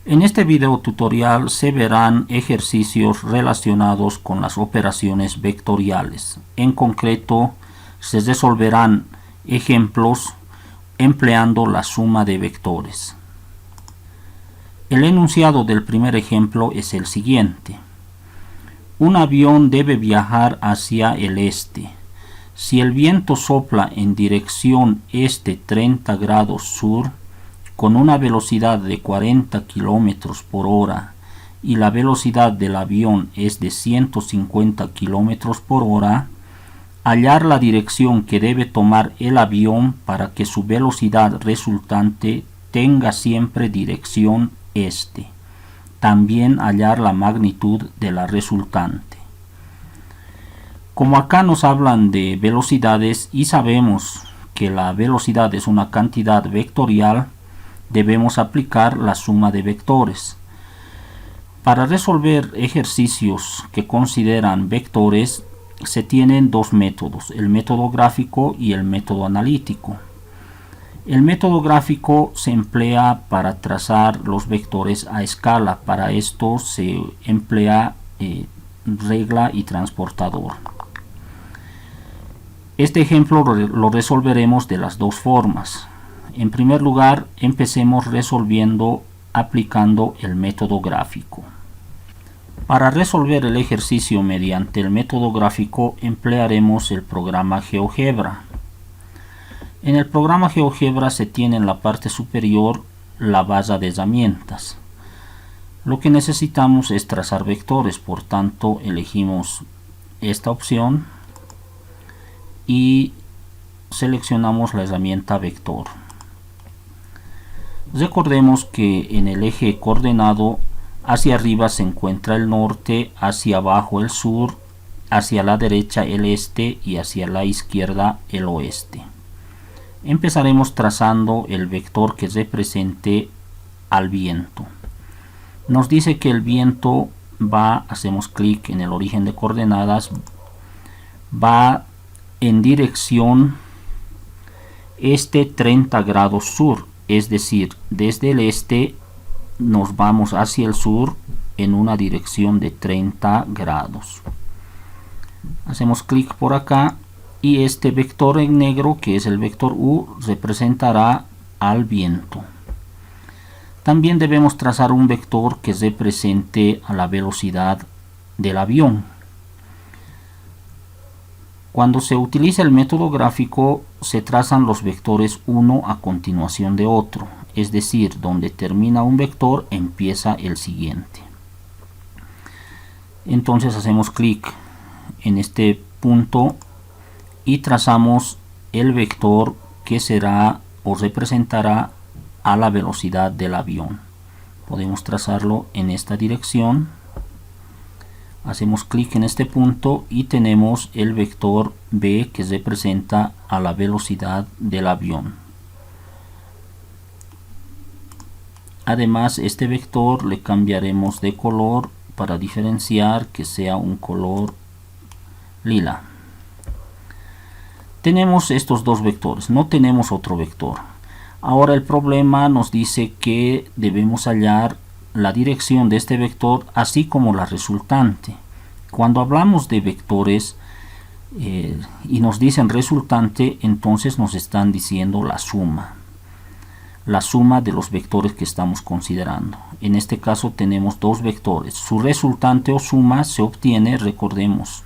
En este video tutorial se verán ejercicios relacionados con las operaciones vectoriales. En concreto, se resolverán ejemplos empleando la suma de vectores. El enunciado del primer ejemplo es el siguiente. Un avión debe viajar hacia el este. Si el viento sopla en dirección este 30 grados sur, con una velocidad de 40 km por hora y la velocidad del avión es de 150 km por hora, hallar la dirección que debe tomar el avión para que su velocidad resultante tenga siempre dirección este. También hallar la magnitud de la resultante. Como acá nos hablan de velocidades y sabemos que la velocidad es una cantidad vectorial, debemos aplicar la suma de vectores. Para resolver ejercicios que consideran vectores, se tienen dos métodos, el método gráfico y el método analítico. El método gráfico se emplea para trazar los vectores a escala. Para esto se emplea regla y transportador. Este ejemplo lo resolveremos de las dos formas. En primer lugar, empecemos resolviendo aplicando el método gráfico. Para resolver el ejercicio mediante el método gráfico emplearemos el programa GeoGebra. En el programa GeoGebra se tiene en la parte superior la barra de herramientas. Lo que necesitamos es trazar vectores, por tanto elegimos esta opción y seleccionamos la herramienta vector. Recordemos que en el eje coordenado hacia arriba se encuentra el norte, hacia abajo el sur, hacia la derecha el este y hacia la izquierda el oeste. Empezaremos trazando el vector que represente al viento. Nos dice que el viento va, hacemos clic en el origen de coordenadas, va en dirección este 30 grados sur. Es decir, desde el este nos vamos hacia el sur en una dirección de 30 grados. Hacemos clic por acá y este vector en negro, que es el vector U, representará al viento. También debemos trazar un vector que represente a la velocidad del avión. Cuando se utiliza el método gráfico, se trazan los vectores uno a continuación de otro, es decir, donde termina un vector empieza el siguiente. Entonces hacemos clic en este punto y trazamos el vector que será o representará a la velocidad del avión. Podemos trazarlo en esta dirección. Hacemos clic en este punto y tenemos el vector B que representa a la velocidad del avión. Además, este vector le cambiaremos de color para diferenciar que sea un color lila. Tenemos estos dos vectores, no tenemos otro vector. Ahora el problema nos dice que debemos hallar la dirección de este vector así como la resultante. Cuando hablamos de vectores y nos dicen resultante, entonces nos están diciendo la suma de los vectores que estamos considerando. En este caso tenemos dos vectores. Su resultante o suma se obtiene, recordemos,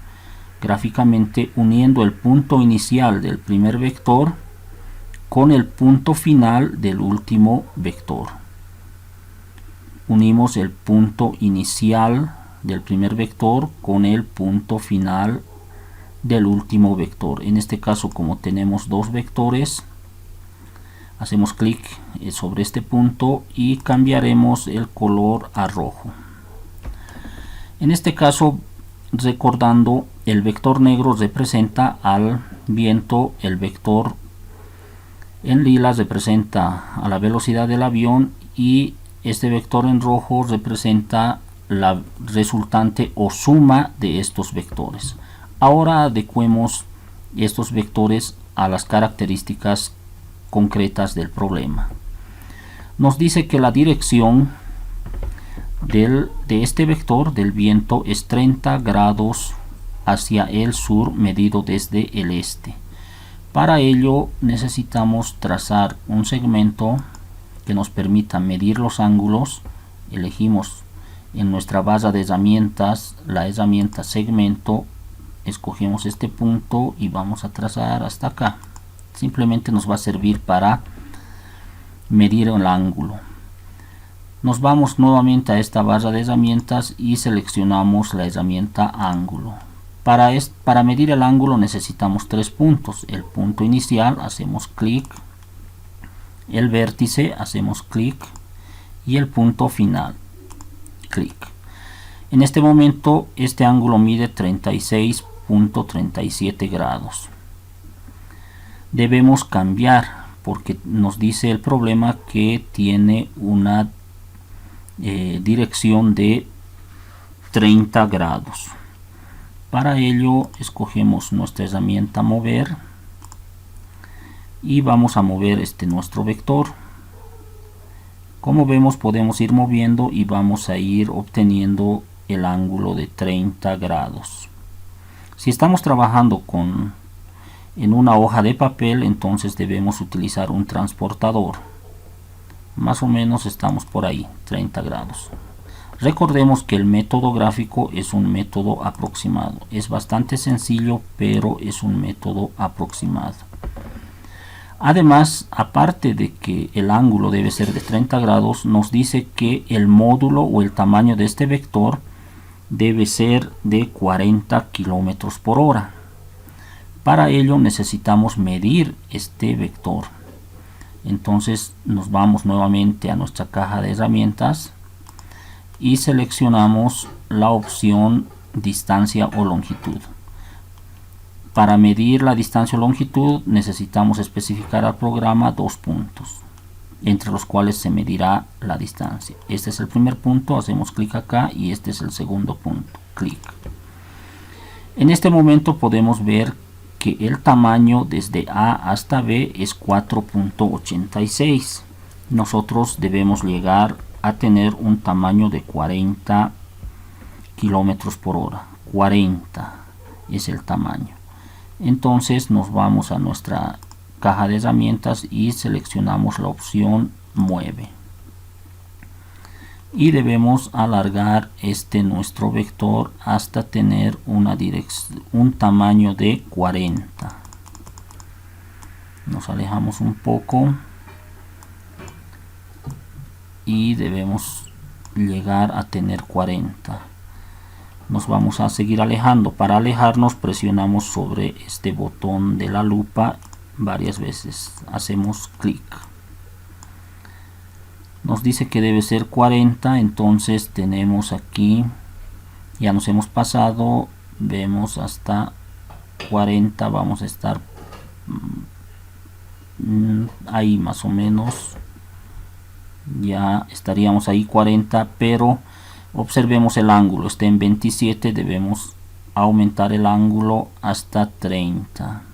gráficamente uniendo el punto inicial del primer vector con el punto final del último vector. Unimos el punto inicial del primer vector con el punto final del último vector. En este caso, como tenemos dos vectores, hacemos clic sobre este punto y cambiaremos el color a rojo. En este caso, recordando, el vector negro representa al viento, el vector en lila representa a la velocidad del avión y este vector en rojo representa la resultante o suma de estos vectores. Ahora adecuemos estos vectores a las características concretas del problema. Nos dice que la dirección de este vector del viento es 30 grados hacia el sur medido desde el este. Para ello necesitamos trazar un segmento que nos permita medir los ángulos. Elegimos en nuestra barra de herramientas la herramienta segmento, escogemos este punto y vamos a trazar hasta acá. Simplemente nos va a servir para medir el ángulo. Nos vamos nuevamente a esta barra de herramientas y seleccionamos la herramienta ángulo. Para medir el ángulo necesitamos tres puntos. El punto inicial, hacemos clic, el vértice, hacemos clic, y el punto final, clic. En este momento este ángulo mide 36.37 grados. Debemos cambiar porque nos dice el problema que tiene una dirección de 30 grados. Para ello escogemos nuestra herramienta mover y vamos a mover nuestro vector. Como vemos, podemos ir moviendo y vamos a ir obteniendo el ángulo de 30 grados. Si estamos trabajando en una hoja de papel, entonces debemos utilizar un transportador. Más o menos estamos por ahí, 30 grados. Recordemos que el método gráfico es un método aproximado. Es bastante sencillo, pero es un método aproximado. Además, aparte de que el ángulo debe ser de 30 grados, nos dice que el módulo o el tamaño de este vector debe ser de 40 kilómetros por hora. Para ello necesitamos medir este vector. Entonces nos vamos nuevamente a nuestra caja de herramientas y seleccionamos la opción distancia o longitud. Para medir la distancia o longitud necesitamos especificar al programa dos puntos entre los cuales se medirá la distancia. Este es el primer punto, hacemos clic acá, y este es el segundo punto, clic. En este momento podemos ver que el tamaño desde A hasta B es 4.86. Nosotros debemos llegar a tener un tamaño de 40 kilómetros por hora. 40 es el tamaño. Entonces nos vamos a nuestra caja de herramientas y seleccionamos la opción mueve. Y debemos alargar nuestro vector hasta tener un tamaño de 40. Nos alejamos un poco y debemos llegar a tener 40. Nos vamos a seguir alejando. Para alejarnos presionamos sobre este botón de la lupa varias veces. Hacemos clic. Nos dice que debe ser 40, entonces tenemos aquí, ya nos hemos pasado, vemos hasta 40, vamos a estar ahí más o menos, ya estaríamos ahí 40, pero observemos el ángulo, está en 27, debemos aumentar el ángulo hasta 30.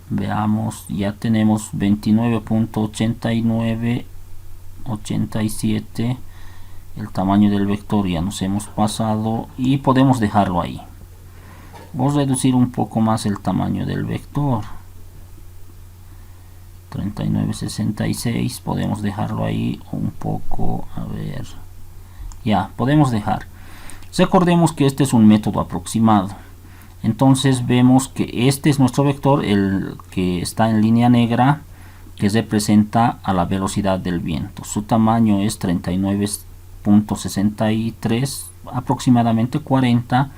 Veamos, ya tenemos 29.89, 87, el tamaño del vector ya nos hemos pasado y podemos dejarlo ahí. Vamos a reducir un poco más el tamaño del vector. 39.66, podemos dejarlo ahí un poco, a ver, ya, podemos dejar. Recordemos que este es un método aproximado. Entonces vemos que este es nuestro vector, el que está en línea negra, que representa a la velocidad del viento. Su tamaño es 39.63, aproximadamente 40,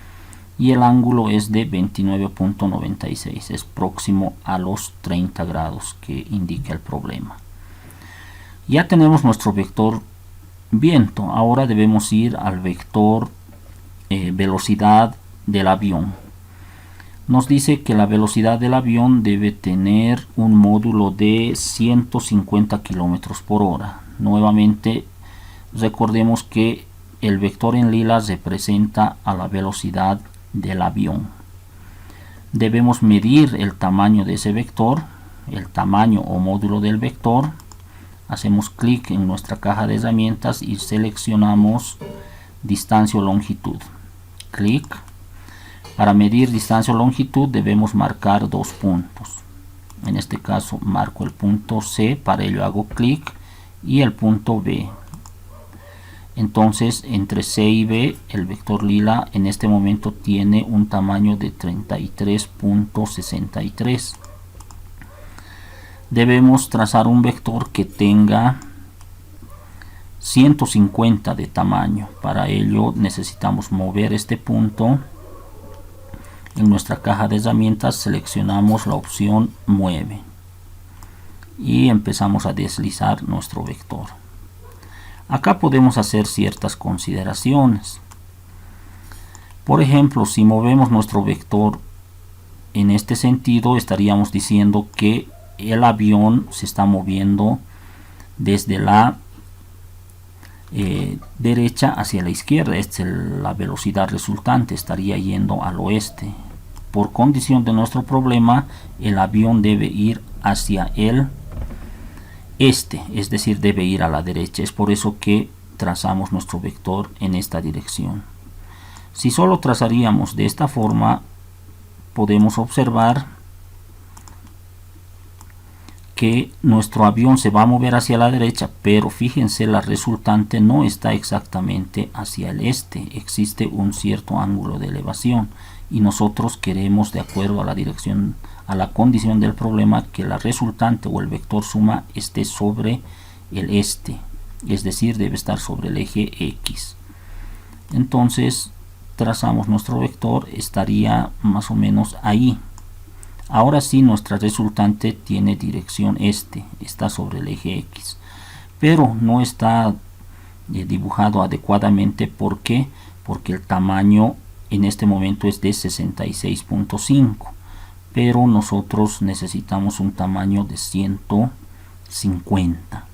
y el ángulo es de 29.96, es próximo a los 30 grados que indica el problema. Ya tenemos nuestro vector viento. Ahora debemos ir al vector velocidad del avión. Nos dice que la velocidad del avión debe tener un módulo de 150 kilómetros por hora. Nuevamente recordemos que el vector en lila representa a la velocidad del avión. Debemos medir el tamaño de ese vector. el tamaño o módulo del vector, hacemos clic en nuestra caja de herramientas y seleccionamos distancia o longitud. Clic. Para medir distancia o longitud debemos marcar dos puntos. En este caso marco el punto C, para ello hago clic, y el punto B. Entonces entre C y B el vector lila en este momento tiene un tamaño de 33.63. Debemos trazar un vector que tenga 150 de tamaño. Para ello necesitamos mover este punto. En nuestra caja de herramientas seleccionamos la opción mueve y empezamos a deslizar nuestro vector. Acá podemos hacer ciertas consideraciones. Por ejemplo, si movemos nuestro vector en este sentido, estaríamos diciendo que el avión se está moviendo desde la derecha hacia la izquierda. Esta es la velocidad resultante, estaría yendo al oeste. Por condición de nuestro problema, el avión debe ir hacia el este, es decir, debe ir a la derecha. Es por eso que trazamos nuestro vector en esta dirección. Si solo trazaríamos de esta forma, podemos observar que nuestro avión se va a mover hacia la derecha, pero fíjense, la resultante no está exactamente hacia el este. Existe un cierto ángulo de elevación y nosotros queremos, de acuerdo a la dirección, a la condición del problema, que la resultante o el vector suma esté sobre el este, es decir, debe estar sobre el eje X. Entonces trazamos nuestro vector, estaría más o menos ahí. Ahora sí, nuestra resultante tiene dirección este, está sobre el eje X, pero no está dibujado adecuadamente. ¿Por qué? Porque el tamaño en este momento es de 66.5, pero nosotros necesitamos un tamaño de 150.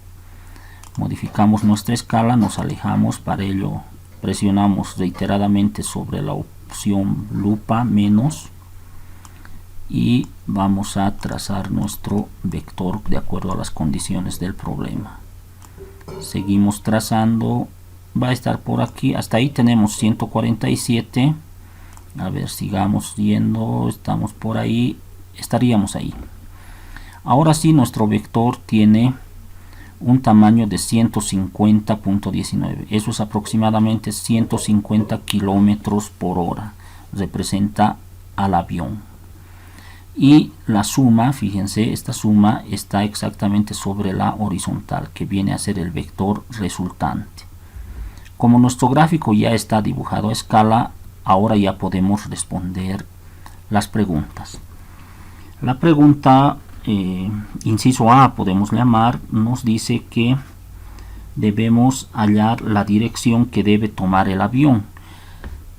Modificamos nuestra escala, nos alejamos, para ello presionamos reiteradamente sobre la opción lupa menos y vamos a trazar nuestro vector de acuerdo a las condiciones del problema. Seguimos trazando, va a estar por aquí, hasta ahí tenemos 147. A ver, sigamos yendo, estamos por ahí, estaríamos ahí. Ahora sí, nuestro vector tiene un tamaño de 150.19, eso es aproximadamente 150 kilómetros por hora, representa al avión. Y la suma, fíjense, esta suma está exactamente sobre la horizontal, que viene a ser el vector resultante. Como nuestro gráfico ya está dibujado a escala, ahora ya podemos responder las preguntas. La pregunta inciso A, podemos llamar, nos dice que debemos hallar la dirección que debe tomar el avión.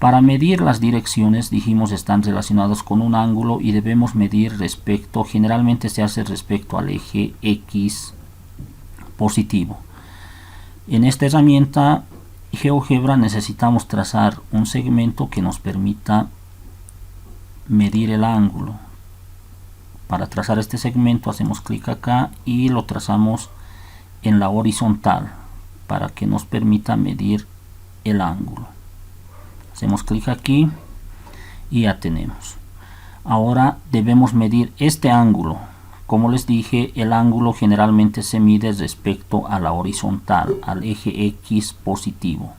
Para medir las direcciones, dijimos, están relacionadas con un ángulo y debemos medir respecto, generalmente se hace respecto al eje X positivo. En esta herramienta GeoGebra necesitamos trazar un segmento que nos permita medir el ángulo. Para trazar este segmento hacemos clic acá y lo trazamos en la horizontal para que nos permita medir el ángulo. Hacemos clic aquí y ya tenemos. Ahora debemos medir este ángulo. Como les dije, el ángulo generalmente se mide respecto a la horizontal, al eje X positivo.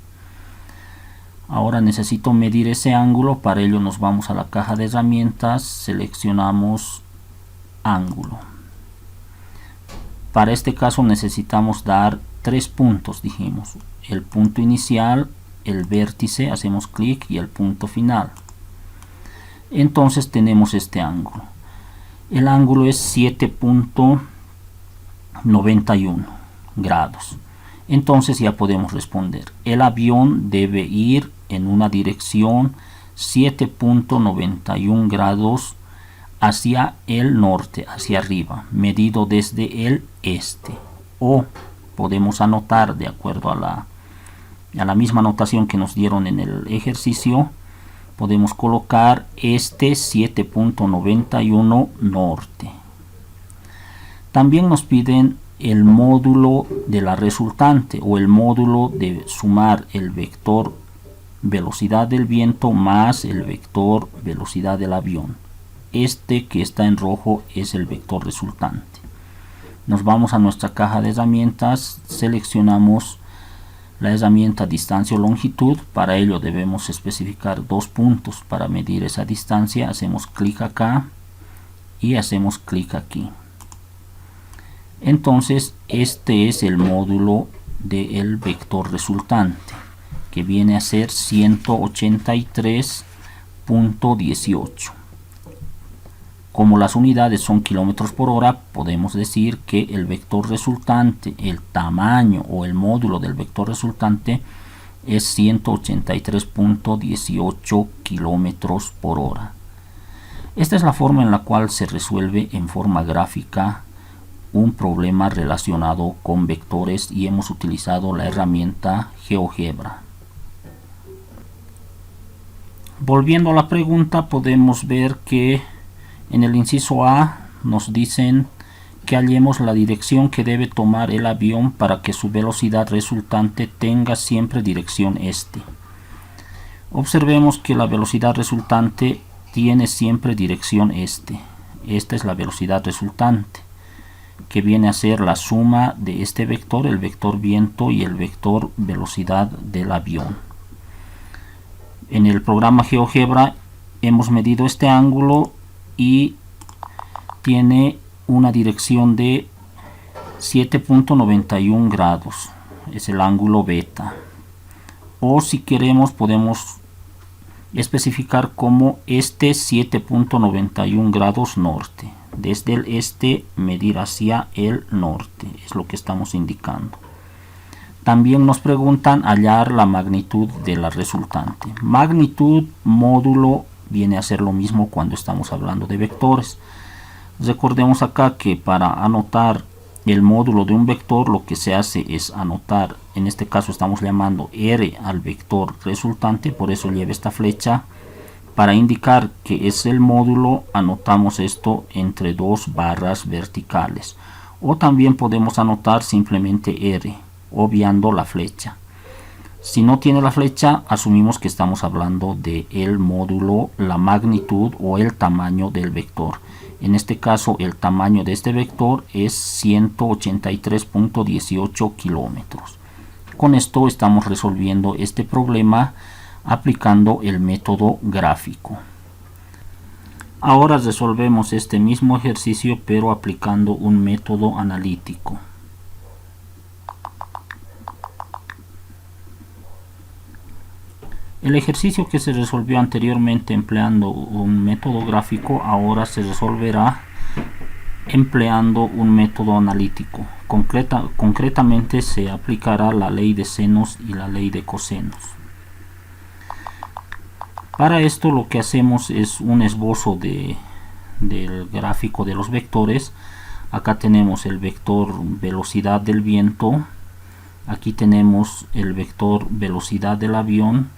Ahora necesito medir ese ángulo, para ello nos vamos a la caja de herramientas, seleccionamos ángulo. Para este caso necesitamos dar 3 puntos, dijimos, el punto inicial, el vértice, hacemos clic, y el punto final. Entonces tenemos este ángulo. El ángulo es 7.91 grados. Entonces ya podemos responder. El avión debe ir en una dirección 7.91 grados hacia el norte, hacia arriba, medido desde el este. O podemos anotar, de acuerdo a la misma notación que nos dieron en el ejercicio, podemos colocar este 7.91 norte. También nos piden el módulo de la resultante o el módulo de sumar el vector velocidad del viento más el vector velocidad del avión. Este que está en rojo es el vector resultante. Nos vamos a nuestra caja de herramientas, seleccionamos la herramienta distancia o longitud. Para ello debemos especificar 2 puntos para medir esa distancia. Hacemos clic acá y hacemos clic aquí. Entonces este es el módulo del vector resultante, que viene a ser 183.18. Como las unidades son kilómetros por hora, podemos decir que el vector resultante, el tamaño o el módulo del vector resultante es 183.18 kilómetros por hora. Esta es la forma en la cual se resuelve en forma gráfica un problema relacionado con vectores y hemos utilizado la herramienta GeoGebra. Volviendo a la pregunta, podemos ver que en el inciso A nos dicen que hallemos la dirección que debe tomar el avión para que su velocidad resultante tenga siempre dirección este. Observemos que la velocidad resultante tiene siempre dirección este. Esta es la velocidad resultante, que viene a ser la suma de este vector, el vector viento y el vector velocidad del avión. En el programa GeoGebra hemos medido este ángulo y tiene una dirección de 7.91 grados, es el ángulo beta. O si queremos podemos especificar como este 7.91 grados norte. Desde el este medir hacia el norte, es lo que estamos indicando. También nos preguntan hallar la magnitud de la resultante. Magnitud, módulo, viene a ser lo mismo cuando estamos hablando de vectores. Recordemos acá que para anotar el módulo de un vector lo que se hace es anotar, en este caso estamos llamando R al vector resultante, por eso lleva esta flecha. Para indicar que es el módulo, anotamos esto entre 2 barras verticales. O también podemos anotar simplemente R, obviando la flecha. Si no tiene la flecha, asumimos que estamos hablando de el módulo, la magnitud o el tamaño del vector. En este caso, el tamaño de este vector es 183.18 kilómetros. Con esto estamos resolviendo este problema aplicando el método gráfico. Ahora resolvemos este mismo ejercicio pero aplicando un método analítico. El ejercicio que se resolvió anteriormente empleando un método gráfico ahora se resolverá empleando un método analítico. Concretamente se aplicará la ley de senos y la ley de cosenos. Para esto lo que hacemos es un esbozo del gráfico de los vectores. Acá tenemos el vector velocidad del viento, aquí tenemos el vector velocidad del avión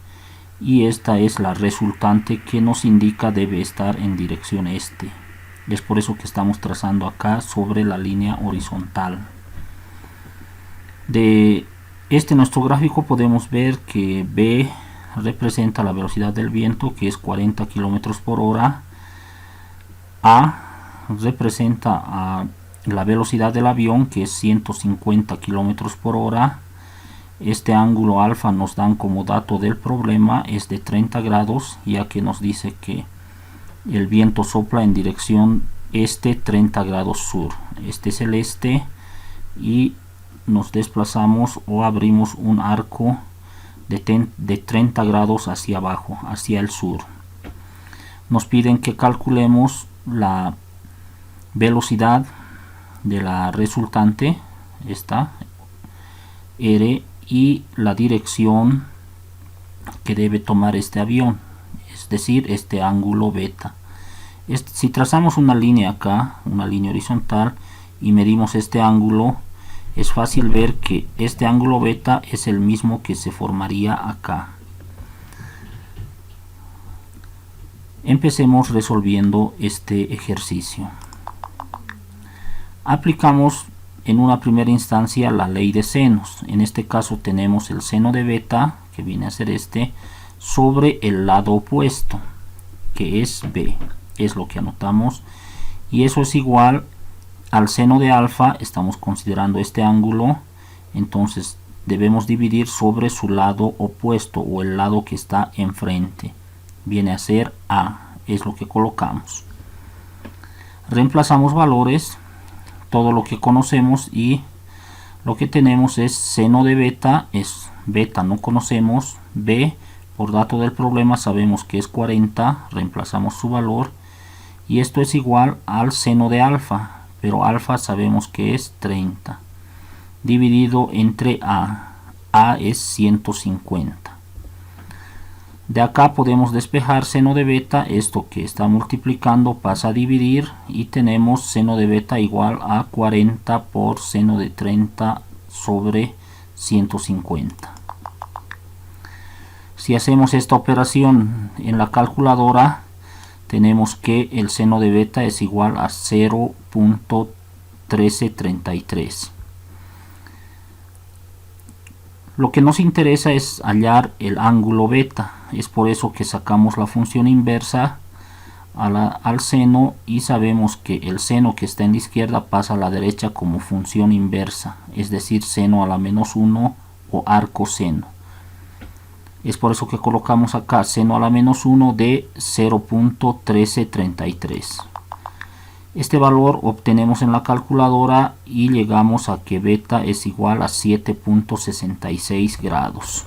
y esta es la resultante que nos indica debe estar en dirección este. Es por eso que estamos trazando acá sobre la línea horizontal. De nuestro gráfico podemos ver que B representa la velocidad del viento, que es 40 km por hora. A representa a la velocidad del avión, que es 150 km por hora. Este ángulo alfa nos dan como dato del problema, es de 30 grados, ya que nos dice que el viento sopla en dirección este 30 grados sur. Este es el este y nos desplazamos o abrimos un arco de 30 grados hacia abajo, hacia el sur. Nos piden que calculemos la velocidad de la resultante, esta R, y la dirección que debe tomar este avión, es decir, este ángulo beta. Si trazamos una línea acá, una línea horizontal, y medimos este ángulo, es fácil ver que este ángulo beta es el mismo que se formaría acá. Empecemos resolviendo este ejercicio. Aplicamos en una primera instancia la ley de senos. En este caso tenemos el seno de beta, que viene a ser este, sobre el lado opuesto, que es b, es lo que anotamos, y eso es igual al seno de alfa. Estamos considerando este ángulo, entonces debemos dividir sobre su lado opuesto o el lado que está enfrente, viene a ser a, es lo que colocamos. Reemplazamos valores, todo lo que conocemos, y lo que tenemos es seno de beta, es beta no conocemos, b por dato del problema sabemos que es 40, reemplazamos su valor, y esto es igual al seno de alfa, pero alfa sabemos que es 30, dividido entre a es 150. De acá podemos despejar seno de beta, esto que está multiplicando pasa a dividir, y tenemos seno de beta igual a 40 por seno de 30 sobre 150. Si hacemos esta operación en la calculadora, tenemos que el seno de beta es igual a 0.1333. Lo que nos interesa es hallar el ángulo beta, es por eso que sacamos la función inversa al seno, y sabemos que el seno que está en la izquierda pasa a la derecha como función inversa, es decir, seno a la menos 1 o arcoseno. Es por eso que colocamos acá seno a la menos 1 de 0.1333. Este valor obtenemos en la calculadora y llegamos a que beta es igual a 7.66 grados.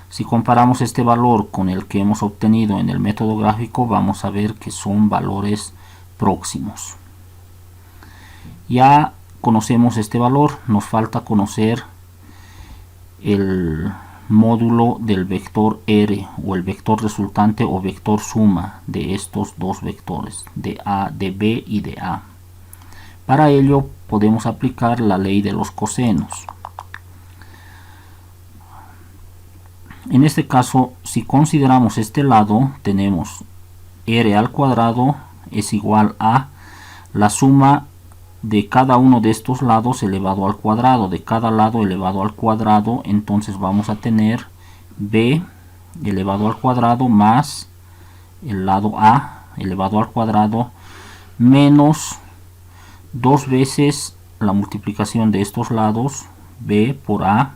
Si comparamos este valor con el que hemos obtenido en el método gráfico, vamos a ver que son valores próximos. Ya conocemos este valor, nos falta conocer el módulo del vector R, o el vector resultante o vector suma de estos dos vectores, de B y de A. Para ello podemos aplicar la ley de los cosenos. En este caso, si consideramos este lado, tenemos R al cuadrado es igual a la suma de cada uno de estos lados elevado al cuadrado, de cada lado elevado al cuadrado. Entonces vamos a tener b elevado al cuadrado más el lado a elevado al cuadrado menos 2 veces la multiplicación de estos lados, b por a,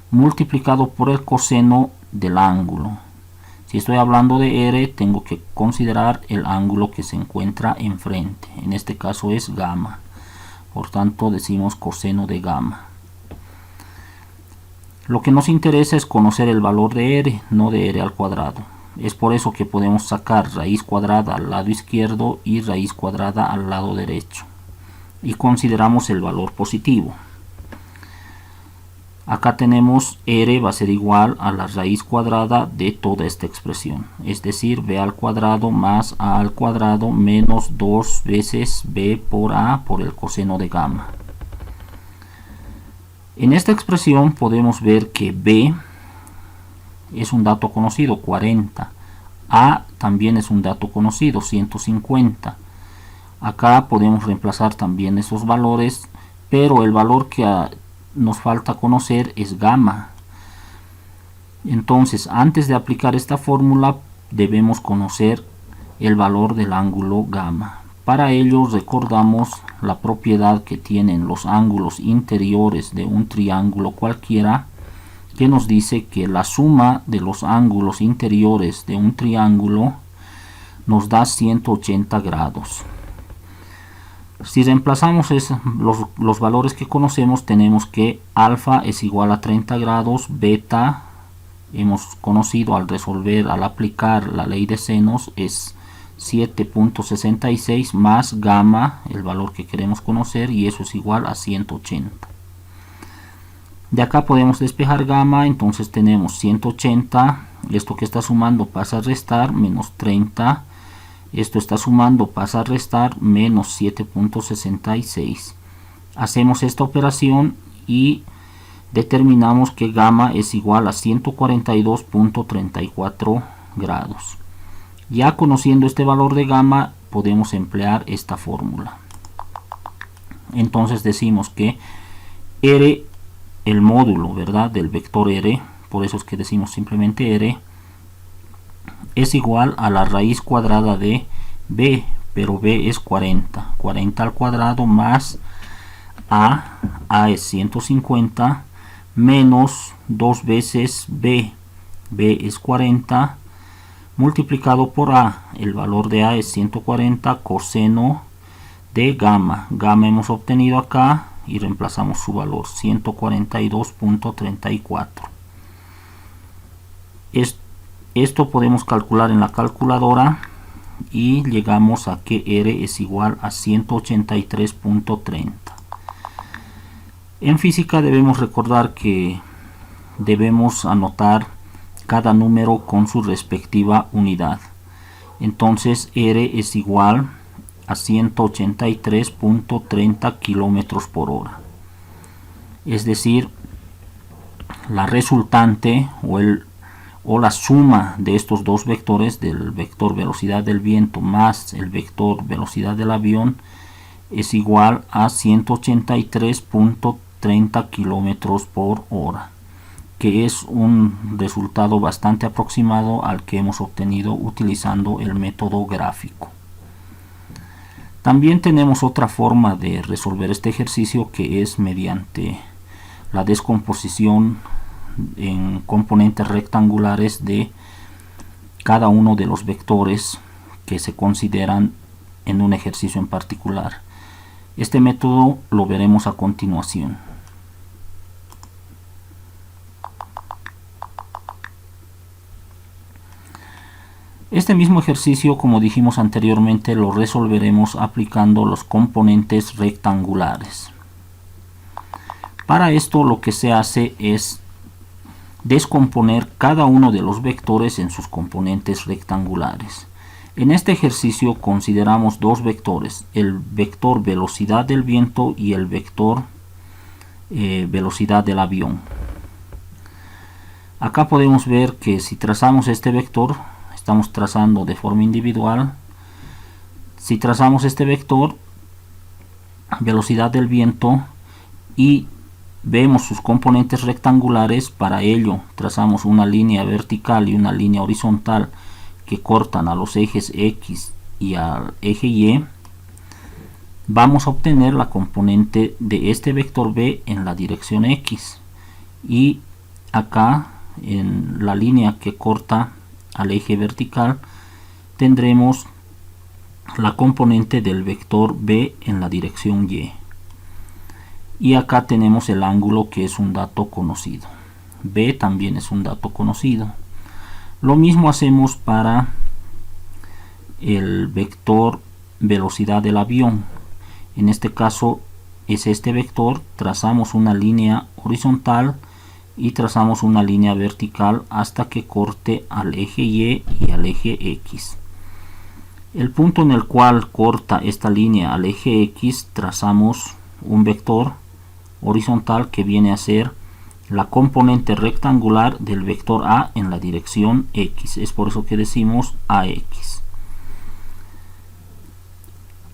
multiplicado por el coseno del ángulo. Si estoy hablando de R, tengo que considerar el ángulo que se encuentra enfrente, en este caso es gamma. Por tanto decimos coseno de gamma. Lo que nos interesa es conocer el valor de R, no de R al cuadrado. Es por eso que podemos sacar raíz cuadrada al lado izquierdo y raíz cuadrada al lado derecho. Y consideramos el valor positivo. Acá tenemos R va a ser igual a la raíz cuadrada de toda esta expresión. Es decir, b al cuadrado más a al cuadrado menos 2 veces b por a por el coseno de gamma. En esta expresión podemos ver que b es un dato conocido, 40. A también es un dato conocido, 150. Acá podemos reemplazar también esos valores, pero el valor que nos falta conocer es gamma. Entonces, antes de aplicar esta fórmula, debemos conocer el valor del ángulo gamma. Para ello, recordamos la propiedad que tienen los ángulos interiores de un triángulo cualquiera, que nos dice que la suma de los ángulos interiores de un triángulo nos da 180 grados. Si reemplazamos los valores que conocemos, tenemos que alfa es igual a 30 grados, beta hemos conocido al resolver, al aplicar la ley de senos, es 7.66 más gamma, el valor que queremos conocer, y eso es igual a 180. De acá podemos despejar gamma, entonces tenemos 180, esto que está sumando pasa a restar, menos 30, esto está sumando pasa a restar, menos 7.66. Hacemos esta operación y determinamos que gamma es igual a 142.34 grados. Ya conociendo este valor de gamma, podemos emplear esta fórmula. entonces decimos que R, el módulo, ¿verdad?, del vector R, por eso es que decimos simplemente R, es igual a la raíz cuadrada de B, pero B es 40 al cuadrado más A es 150, menos 2 veces B es 40, multiplicado por A, el valor de A es 140 coseno de gamma hemos obtenido acá y reemplazamos su valor, 142.34. Esto podemos calcular en la calculadora y llegamos a que R es igual a 183.30. En física debemos recordar que debemos anotar cada número con su respectiva unidad. Entonces R es igual a 183.30 kilómetros por hora. Es decir, la resultante o la suma de estos dos vectores, del vector velocidad del viento más el vector velocidad del avión, es igual a 183.30 kilómetros por hora, que es un resultado bastante aproximado al que hemos obtenido utilizando el método gráfico. También tenemos otra forma de resolver este ejercicio, que es mediante la descomposición en componentes rectangulares de cada uno de los vectores que se consideran en un ejercicio en particular. Este método lo veremos a continuación. Este mismo ejercicio, como dijimos anteriormente, lo resolveremos aplicando los componentes rectangulares. Para esto lo que se hace es descomponer cada uno de los vectores en sus componentes rectangulares. En este ejercicio consideramos dos vectores, el vector velocidad del viento y el vector velocidad del avión. Acá podemos ver que si trazamos este vector, estamos trazando de forma individual. Si trazamos este vector velocidad del viento y vemos sus componentes rectangulares, para ello trazamos una línea vertical y una línea horizontal que cortan a los ejes X y al eje Y, vamos a obtener la componente de este vector B en la dirección X, y acá en la línea que corta al eje vertical tendremos la componente del vector B en la dirección Y. Y acá tenemos el ángulo, que es un dato conocido. B también es un dato conocido. Lo mismo hacemos para el vector velocidad del avión. En este caso es este vector, trazamos una línea horizontal y trazamos una línea vertical hasta que corte al eje Y y al eje X. El punto en el cual corta esta línea al eje X, trazamos un vector horizontal que viene a ser la componente rectangular del vector A en la dirección X. Es por eso que decimos AX.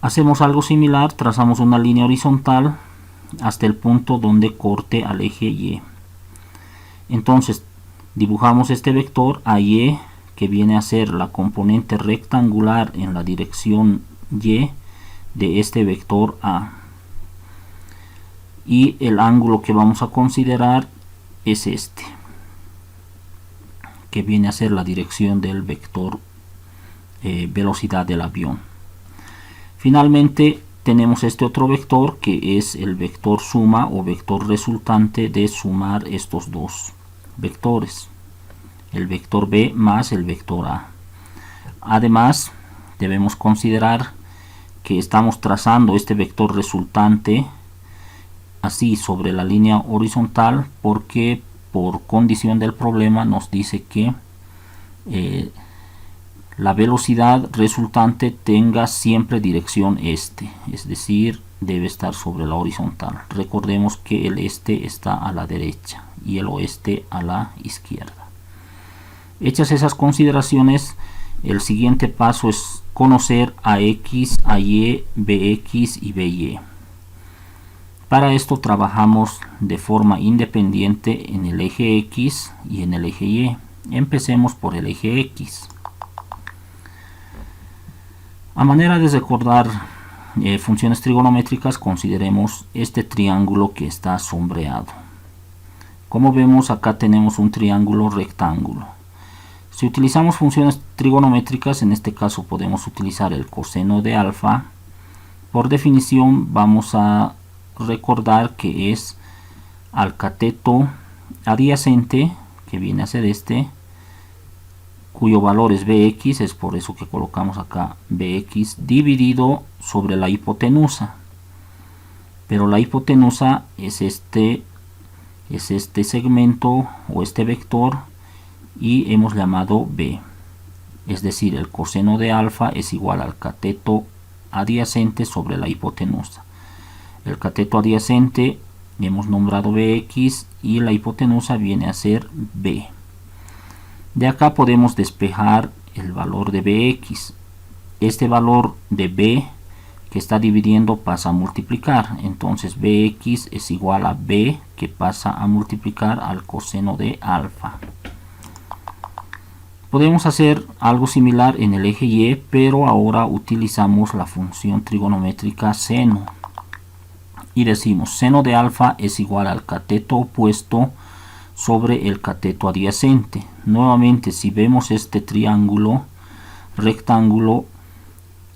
Hacemos algo similar, trazamos una línea horizontal hasta el punto donde corte al eje Y. Entonces dibujamos este vector AY, que viene a ser la componente rectangular en la dirección Y de este vector A. Y el ángulo que vamos a considerar es este, que viene a ser la dirección del vector velocidad del avión. Finalmente tenemos este otro vector, que es el vector suma o vector resultante de sumar estos dos vectores, el vector B más el vector A. Además debemos considerar que estamos trazando este vector resultante así sobre la línea horizontal, porque por condición del problema nos dice que la velocidad resultante tenga siempre dirección este, es decir, debe estar sobre la horizontal. Recordemos que el este está a la derecha y el oeste a la izquierda. Hechas esas consideraciones, el siguiente paso es conocer AX, AY, BX y BY. Para esto trabajamos de forma independiente en el eje X y en el eje Y. Empecemos por el eje X. A manera de recordar funciones trigonométricas, consideremos este triángulo que está sombreado. Como vemos, acá tenemos un triángulo rectángulo. Si utilizamos funciones trigonométricas, en este caso podemos utilizar el coseno de alfa. Por definición vamos a recordar que es al cateto adyacente, que viene a ser este, cuyo valor es bx, es por eso que colocamos acá bx, dividido sobre la hipotenusa. Pero la hipotenusa es este segmento o este vector, y hemos llamado b. Es decir, el coseno de alfa es igual al cateto adyacente sobre la hipotenusa. El cateto adyacente hemos nombrado bx y la hipotenusa viene a ser b. De acá podemos despejar el valor de bx. Este valor de b que está dividiendo pasa a multiplicar. Entonces bx es igual a b que pasa a multiplicar al coseno de alfa. Podemos hacer algo similar en el eje y, pero ahora utilizamos la función trigonométrica seno. Y decimos seno de alfa es igual al cateto opuesto sobre el cateto adyacente. Nuevamente, si vemos este triángulo rectángulo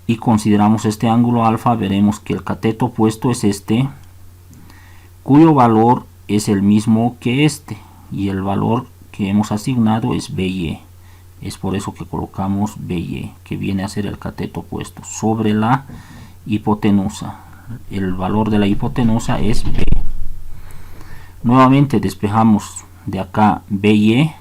y consideramos este ángulo alfa, veremos que el cateto opuesto es este, cuyo valor es el mismo que este, y el valor que hemos asignado es by. Es por eso que colocamos by, que viene a ser el cateto opuesto sobre la hipotenusa. El valor de la hipotenusa es b. Nuevamente despejamos de acá by.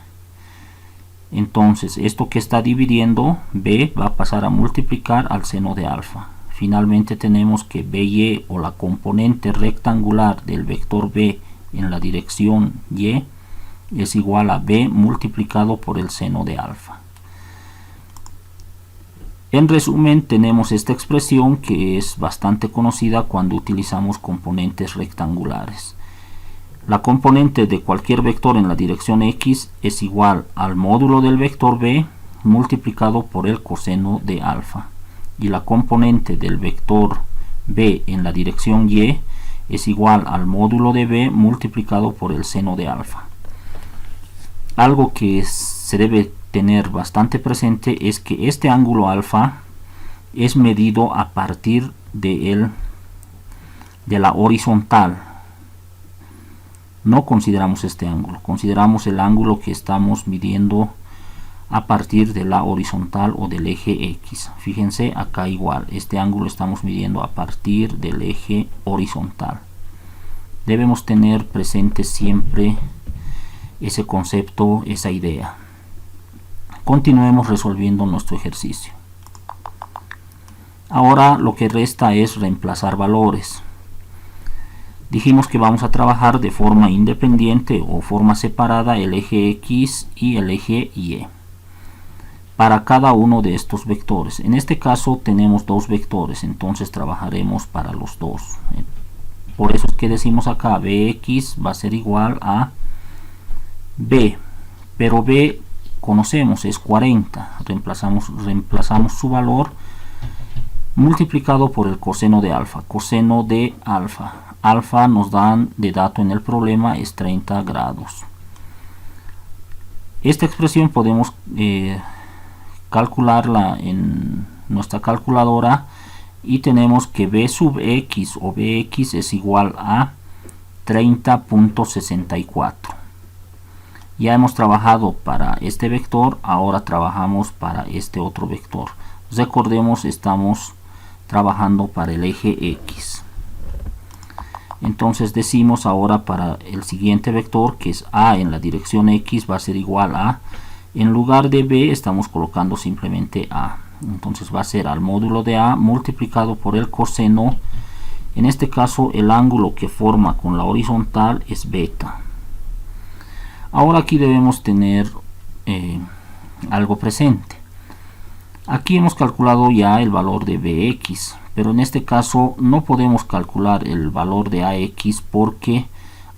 Entonces esto que está dividiendo b va a pasar a multiplicar al seno de alfa. Finalmente tenemos que by, o la componente rectangular del vector b en la dirección y, es igual a b multiplicado por el seno de alfa. En resumen, tenemos esta expresión que es bastante conocida cuando utilizamos componentes rectangulares. La componente de cualquier vector en la dirección x es igual al módulo del vector b multiplicado por el coseno de alfa. Y la componente del vector b en la dirección y es igual al módulo de b multiplicado por el seno de alfa. Algo que se debe tener bastante presente es que este ángulo alfa es medido a partir de la horizontal. No consideramos este ángulo, consideramos el ángulo que estamos midiendo a partir de la horizontal o del eje X. Fíjense acá igual, este ángulo estamos midiendo a partir del eje horizontal. Debemos tener presente siempre ese concepto, esa idea. Continuemos resolviendo nuestro ejercicio. Ahora lo que resta es reemplazar valores. Dijimos que vamos a trabajar de forma independiente o forma separada el eje X y el eje Y para cada uno de estos vectores. En este caso tenemos dos vectores, entonces trabajaremos para los dos. Por eso es que decimos acá bx va a ser igual a b, pero b conocemos, es 40. Reemplazamos su valor multiplicado por el coseno de alfa. Coseno de alfa. Alfa nos dan de dato en el problema es 30 grados. Esta expresión podemos calcularla en nuestra calculadora y tenemos que b sub x o bx es igual a 30.64. Ya hemos trabajado para este vector, ahora trabajamos para este otro vector. Recordemos, estamos trabajando para el eje X. Entonces decimos ahora para el siguiente vector, que es a en la dirección X, va a ser igual a, en lugar de b estamos colocando simplemente a. Entonces va a ser al módulo de a multiplicado por el coseno. En este caso el ángulo que forma con la horizontal es beta. Ahora aquí debemos tener algo presente. Aquí hemos calculado ya el valor de bx, pero en este caso no podemos calcular el valor de AX porque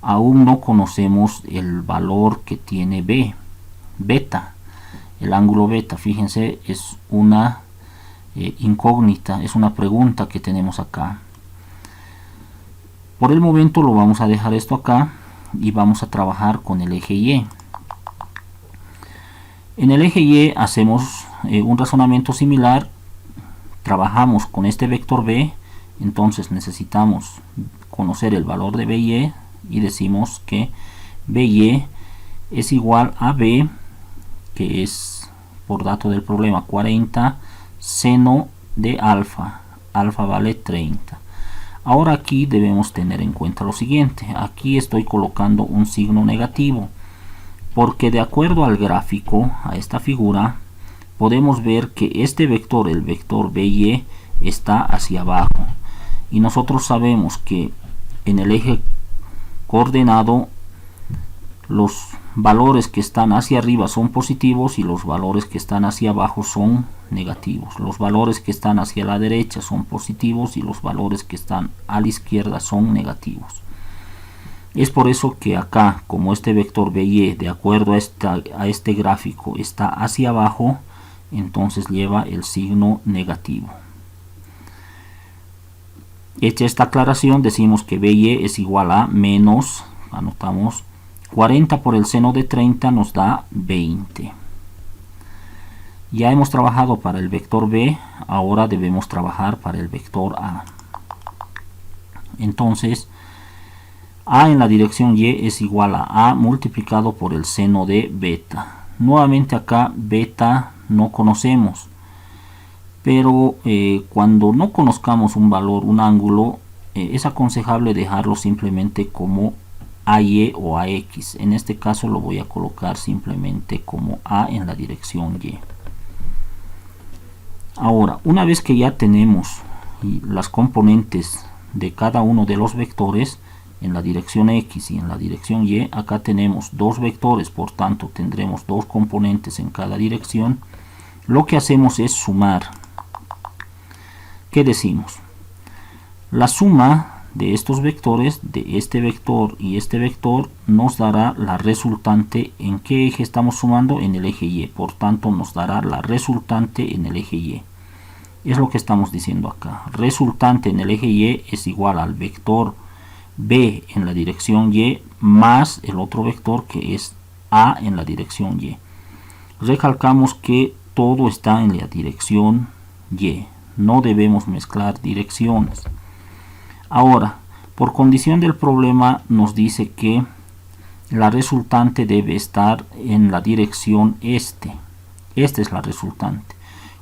aún no conocemos el valor que tiene beta. El ángulo beta, fíjense, es una incógnita, es una pregunta que tenemos acá. Por el momento lo vamos a dejar esto acá y vamos a trabajar con el eje Y. En el eje Y hacemos un razonamiento similar. Trabajamos con este vector B, entonces necesitamos conocer el valor de BY y decimos que BY es igual a B, que es por dato del problema 40 seno de alfa. Alfa vale 30. Ahora aquí debemos tener en cuenta lo siguiente. Aquí estoy colocando un signo negativo porque de acuerdo al gráfico, a esta figura, podemos ver que este vector, el vector BY, está hacia abajo. Y nosotros sabemos que en el eje coordenado los valores que están hacia arriba son positivos y los valores que están hacia abajo son negativos. Los valores que están hacia la derecha son positivos y los valores que están a la izquierda son negativos. Es por eso que acá, como este vector BY, de acuerdo a este gráfico, está hacia abajo, entonces lleva el signo negativo. Hecha esta aclaración, decimos que BY es igual a menos, anotamos, 40 por el seno de 30 nos da 20. Ya hemos trabajado para el vector B, ahora debemos trabajar para el vector A. Entonces, A en la dirección Y es igual a multiplicado por el seno de beta. Nuevamente acá beta no conocemos, pero cuando no conozcamos un valor, un ángulo, es aconsejable dejarlo simplemente como AY o AX. En este caso lo voy a colocar simplemente como A en la dirección Y. Ahora, una vez que ya tenemos las componentes de cada uno de los vectores en la dirección X y en la dirección Y, acá tenemos dos vectores, por tanto tendremos dos componentes en cada dirección. Lo que hacemos es sumar. ¿Qué decimos? La suma de estos vectores, de este vector y este vector, nos dará la resultante. ¿En qué eje estamos sumando? En el eje Y. Por tanto, nos dará la resultante en el eje Y. Es lo que estamos diciendo acá. Resultante en el eje Y es igual al vector B en la dirección Y más el otro vector que es A en la dirección Y. Recalcamos que todo está en la dirección Y. No debemos mezclar direcciones. Ahora, por condición del problema nos dice que la resultante debe estar en la dirección este. Esta es la resultante.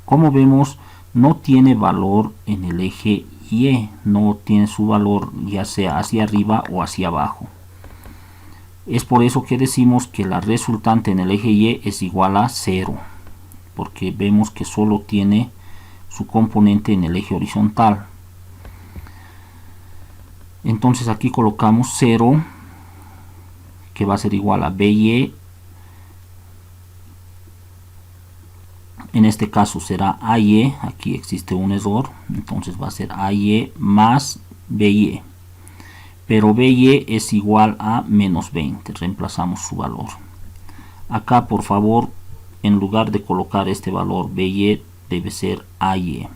Como vemos, no tiene valor en el eje Y, no tiene su valor ya sea hacia arriba o hacia abajo. Es por eso que decimos que la resultante en el eje Y es igual a 0, porque vemos que solo tiene su componente en el eje horizontal. Entonces aquí colocamos 0, que va a ser igual a BY. En este caso será AY, aquí existe un error, entonces va a ser AY más BY. Pero BY es igual a menos 20, reemplazamos su valor. Acá por favor, en lugar de colocar este valor BY, debe ser AY.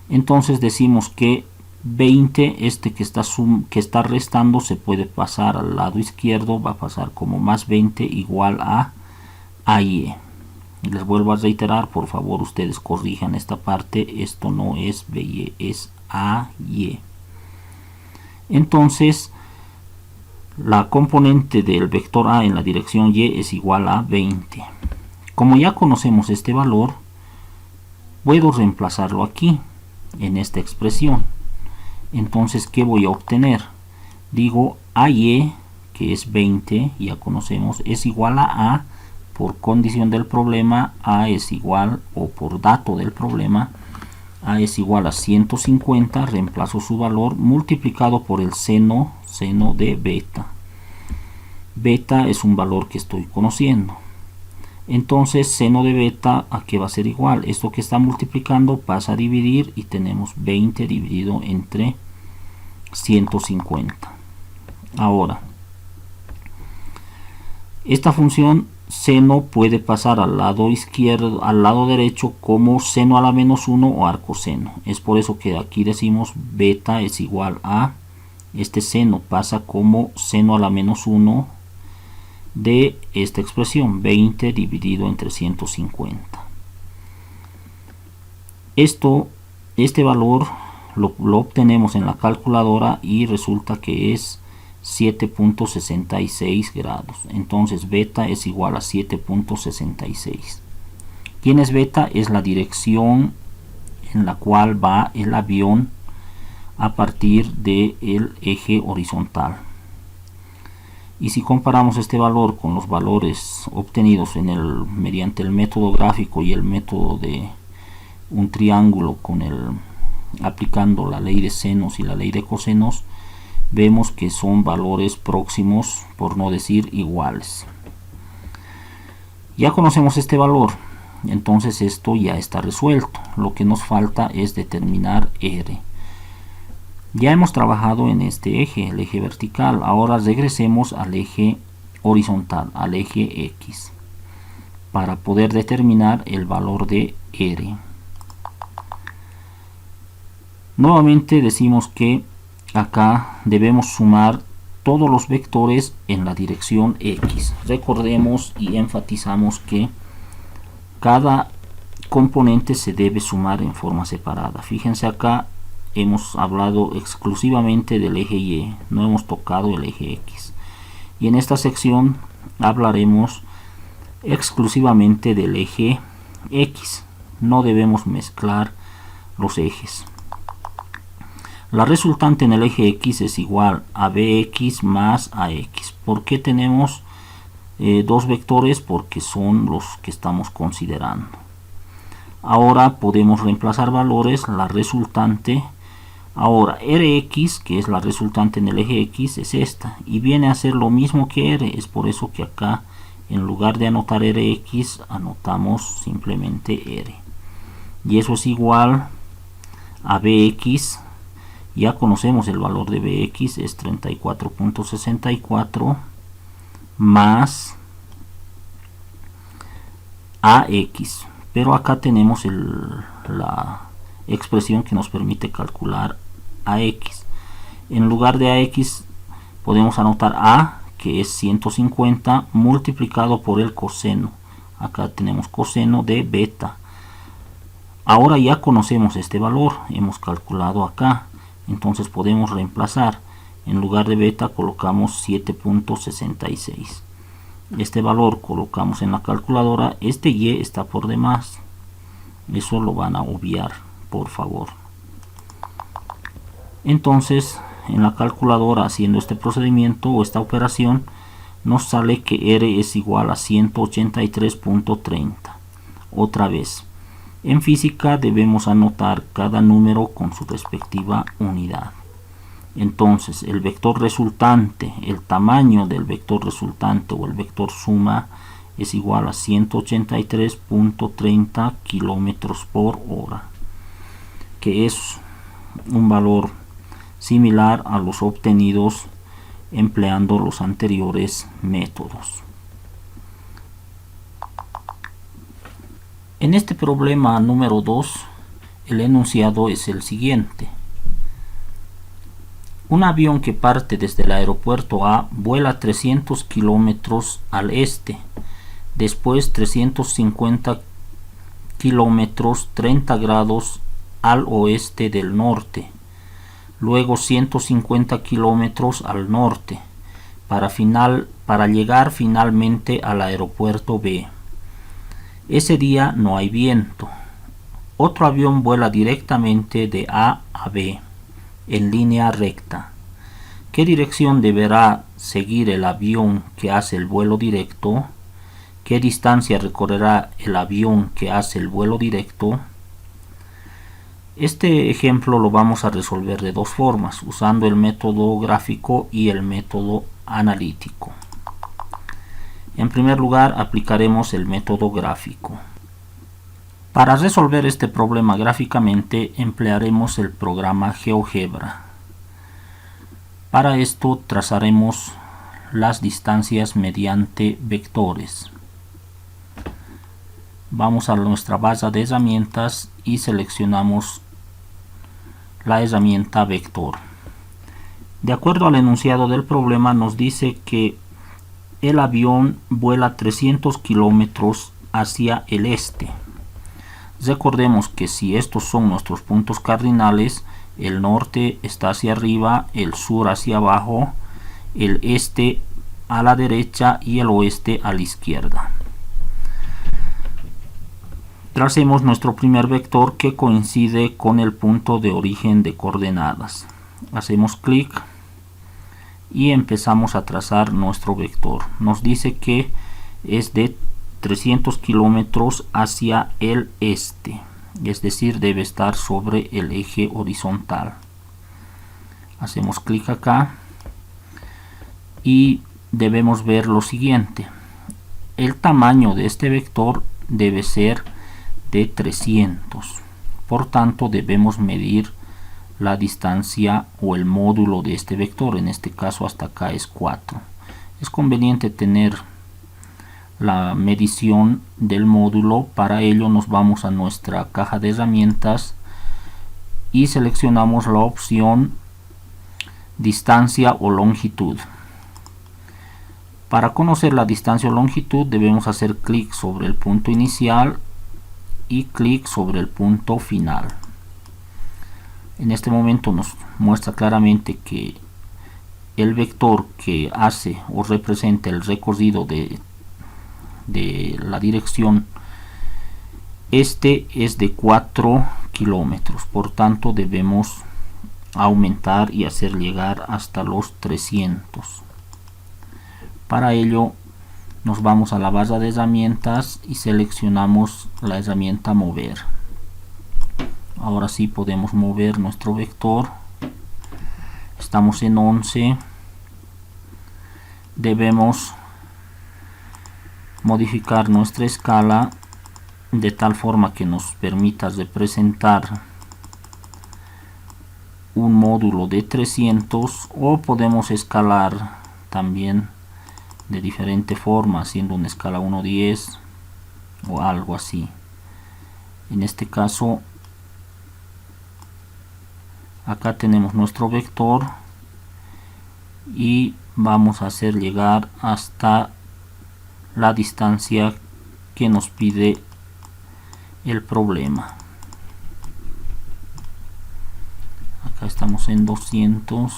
Entonces decimos que 20, este que está restando, se puede pasar al lado izquierdo, va a pasar como más 20 igual a AY. Les vuelvo a reiterar, por favor ustedes corrijan esta parte, esto no es BY, es AY. Entonces la componente del vector A en la dirección Y es igual a 20. Como ya conocemos este valor, puedo reemplazarlo aquí en esta expresión. Entonces, ¿qué voy a obtener? Digo AY, que es 20, ya conocemos, es igual a por condición del problema, A es igual, o por dato del problema, A es igual a 150, reemplazo su valor, multiplicado por el seno de beta. Beta es un valor que estoy conociendo. Entonces seno de beta, ¿a qué va a ser igual? Esto que está multiplicando pasa a dividir y tenemos 20 dividido entre 150. Ahora, esta función seno puede pasar al lado izquierdo, al lado derecho como seno a la menos 1 o arcoseno. Es por eso que aquí decimos beta es igual a, este seno pasa como seno a la menos 1 de esta expresión, 20 dividido entre 150. Este valor lo obtenemos en la calculadora y resulta que es 7.66 grados. Entonces beta es igual a 7.66. ¿Quién es beta? Es la dirección en la cual va el avión a partir del eje horizontal. Y si comparamos este valor con los valores obtenidos mediante el método gráfico y el método de un triángulo aplicando la ley de senos y la ley de cosenos, vemos que son valores próximos, por no decir iguales. Ya conocemos este valor, entonces esto ya está resuelto. Lo que nos falta es determinar R. Ya hemos trabajado en este eje, el eje vertical. Ahora regresemos al eje horizontal, al eje X, para poder determinar el valor de R. Nuevamente decimos que acá debemos sumar todos los vectores en la dirección X. Recordemos y enfatizamos que cada componente se debe sumar en forma separada. Fíjense acá, hemos hablado exclusivamente del eje Y, no hemos tocado el eje X. Y en esta sección hablaremos exclusivamente del eje X. No debemos mezclar los ejes. La resultante en el eje X es igual a Bx más Ax. ¿Por qué tenemos dos vectores? Porque son los que estamos considerando. Ahora podemos reemplazar valores. La resultante, ahora Rx, que es la resultante en el eje X, es esta. Y viene a ser lo mismo que R. Es por eso que acá, en lugar de anotar Rx, anotamos simplemente R. Y eso es igual a Bx. Ya conocemos el valor de Bx, es 34.64 más Ax. Pero acá tenemos la expresión que nos permite calcular Ax. En lugar de Ax podemos anotar A, que es 150 multiplicado por el coseno. Acá tenemos coseno de beta. Ahora ya conocemos este valor, hemos calculado acá. Entonces podemos reemplazar. En lugar de beta colocamos 7.66. Este valor colocamos en la calculadora. Este Y está por demás. Eso lo van a obviar, por favor. Entonces, en la calculadora, haciendo este procedimiento o esta operación, nos sale que R es igual a 183.30. Otra vez. En física debemos anotar cada número con su respectiva unidad. Entonces el vector resultante, el tamaño del vector resultante o el vector suma es igual a 183.30 kilómetros por hora, que es un valor similar a los obtenidos empleando los anteriores métodos. En este problema número 2, el enunciado es el siguiente. Un avión que parte desde el aeropuerto A vuela 300 kilómetros al este, después 350 kilómetros 30 grados al oeste del norte, luego 150 kilómetros al norte, para llegar finalmente al aeropuerto B. Ese día no hay viento. Otro avión vuela directamente de A a B, en línea recta. ¿Qué dirección deberá seguir el avión que hace el vuelo directo? ¿Qué distancia recorrerá el avión que hace el vuelo directo? Este ejemplo lo vamos a resolver de dos formas, usando el método gráfico y el método analítico. En primer lugar, aplicaremos el método gráfico. Para resolver este problema gráficamente, emplearemos el programa GeoGebra. Para esto, trazaremos las distancias mediante vectores. Vamos a nuestra base de herramientas y seleccionamos la herramienta vector. De acuerdo al enunciado del problema, nos dice que el avión vuela 300 kilómetros hacia el este. Recordemos que si estos son nuestros puntos cardinales, el norte está hacia arriba, el sur hacia abajo, el este a la derecha y el oeste a la izquierda. Tracemos nuestro primer vector que coincide con el punto de origen de coordenadas. Hacemos clic y empezamos a trazar nuestro vector. Nos dice que es de 300 kilómetros hacia el este, es decir, debe estar sobre el eje horizontal. Hacemos clic acá y debemos ver lo siguiente: el tamaño de este vector debe ser de 300, por tanto debemos medir la distancia o el módulo de este vector. En este caso hasta acá es 4. Es conveniente tener la medición del módulo. Para ello nos vamos a nuestra caja de herramientas y seleccionamos la opción distancia o longitud. Para conocer la distancia o longitud debemos hacer clic sobre el punto inicial y clic sobre el punto final. En este momento nos muestra claramente que el vector que hace o representa el recorrido de la dirección este es de 4 kilómetros, por tanto debemos aumentar y hacer llegar hasta los 300. Para ello nos vamos a la barra de herramientas y seleccionamos la herramienta mover. Ahora sí podemos mover nuestro vector. Estamos en 11. Debemos modificar nuestra escala de tal forma que nos permita representar un módulo de 300, o podemos escalar también de diferente forma haciendo una escala 1:10 o algo así. En este caso acá tenemos nuestro vector y vamos a hacer llegar hasta la distancia que nos pide el problema. Acá estamos en 200.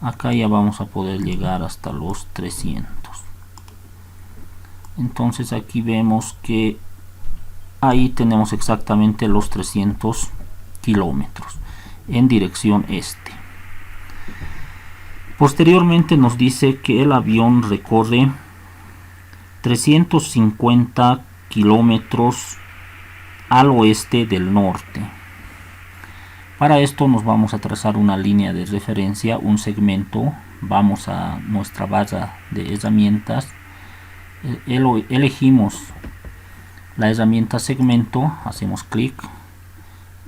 Acá ya vamos a poder llegar hasta los 300. Entonces aquí vemos que ahí tenemos exactamente los 300 kilómetros en dirección este. Posteriormente nos dice que el avión recorre 350 kilómetros al oeste del norte. Para esto nos vamos a trazar una línea de referencia, un segmento. Vamos a nuestra barra de herramientas, elegimos la herramienta segmento, hacemos clic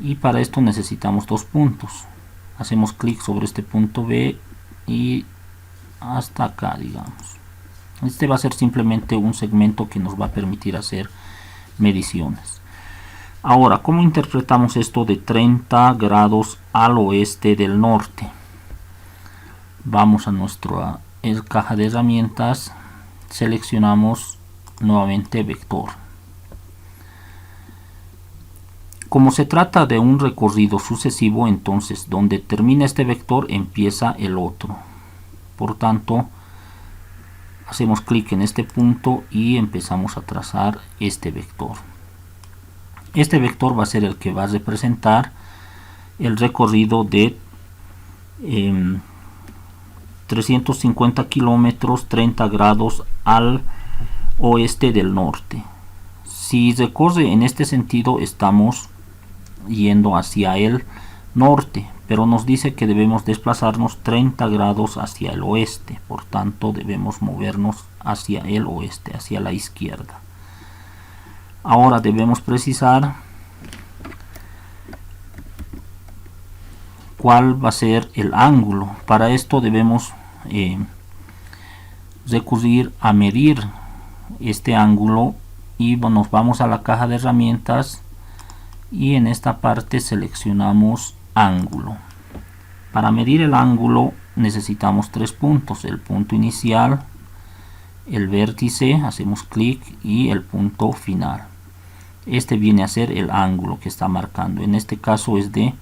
y para esto necesitamos dos puntos. Hacemos clic sobre este punto B y hasta acá, digamos. Este va a ser simplemente un segmento que nos va a permitir hacer mediciones. Ahora, ¿cómo interpretamos esto de 30 grados al oeste del norte? Vamos a nuestra caja de herramientas, seleccionamos nuevamente vector. Como se trata de un recorrido sucesivo, entonces donde termina este vector empieza el otro. Por tanto, hacemos clic en este punto y empezamos a trazar este vector. Este vector va a ser el que va a representar el recorrido de 350 kilómetros, 30 grados al oeste del norte. Si recorre en este sentido, estamos yendo hacia el norte, pero nos dice que debemos desplazarnos 30 grados hacia el oeste, por tanto debemos movernos hacia el oeste, hacia la izquierda. Ahora debemos precisar cuál va a ser el ángulo. Para esto debemos recurrir a medir este ángulo y nos vamos a la caja de herramientas y en esta parte seleccionamos ángulo. Para medir el ángulo necesitamos 3 puntos: el punto inicial, el vértice, hacemos clic, y el punto final. Este viene a ser el ángulo que está marcando. En este caso es de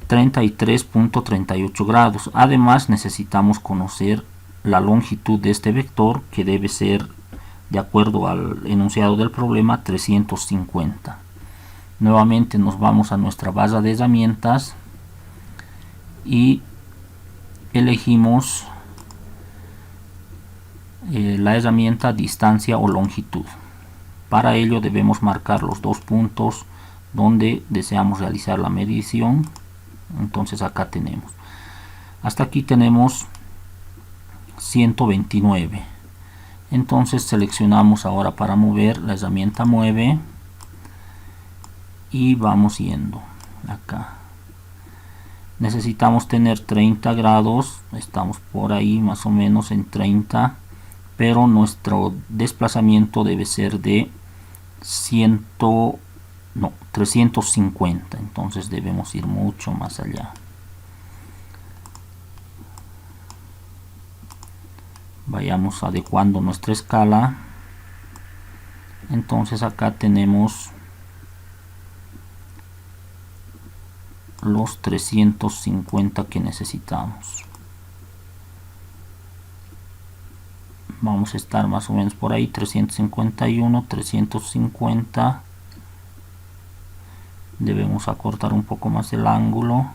33.38 grados. Además necesitamos conocer la longitud de este vector, que debe ser, de acuerdo al enunciado del problema, 350. Nuevamente nos vamos a nuestra barra de herramientas y elegimos la herramienta distancia o longitud. Para ello debemos marcar los 2 puntos donde deseamos realizar la medición. Entonces acá tenemos, hasta aquí tenemos 129. Entonces seleccionamos ahora para mover la herramienta mueve y vamos yendo acá. Necesitamos tener 30 grados, estamos por ahí más o menos en 30, pero nuestro desplazamiento debe ser de 350, entonces debemos ir mucho más allá. Vayamos adecuando nuestra escala. Entonces acá tenemos los 350 que necesitamos. Vamos a estar más o menos por ahí, 351, 350. Debemos acortar un poco más el ángulo.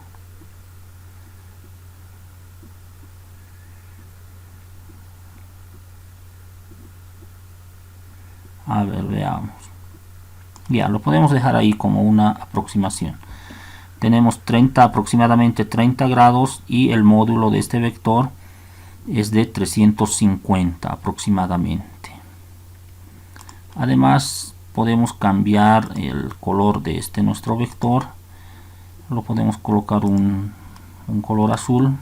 A ver, veamos. Ya, lo podemos dejar ahí como una aproximación. Tenemos aproximadamente 30 grados y el módulo de este vector es de 350 aproximadamente. Además podemos cambiar el color de nuestro vector. Lo podemos colocar un color azul.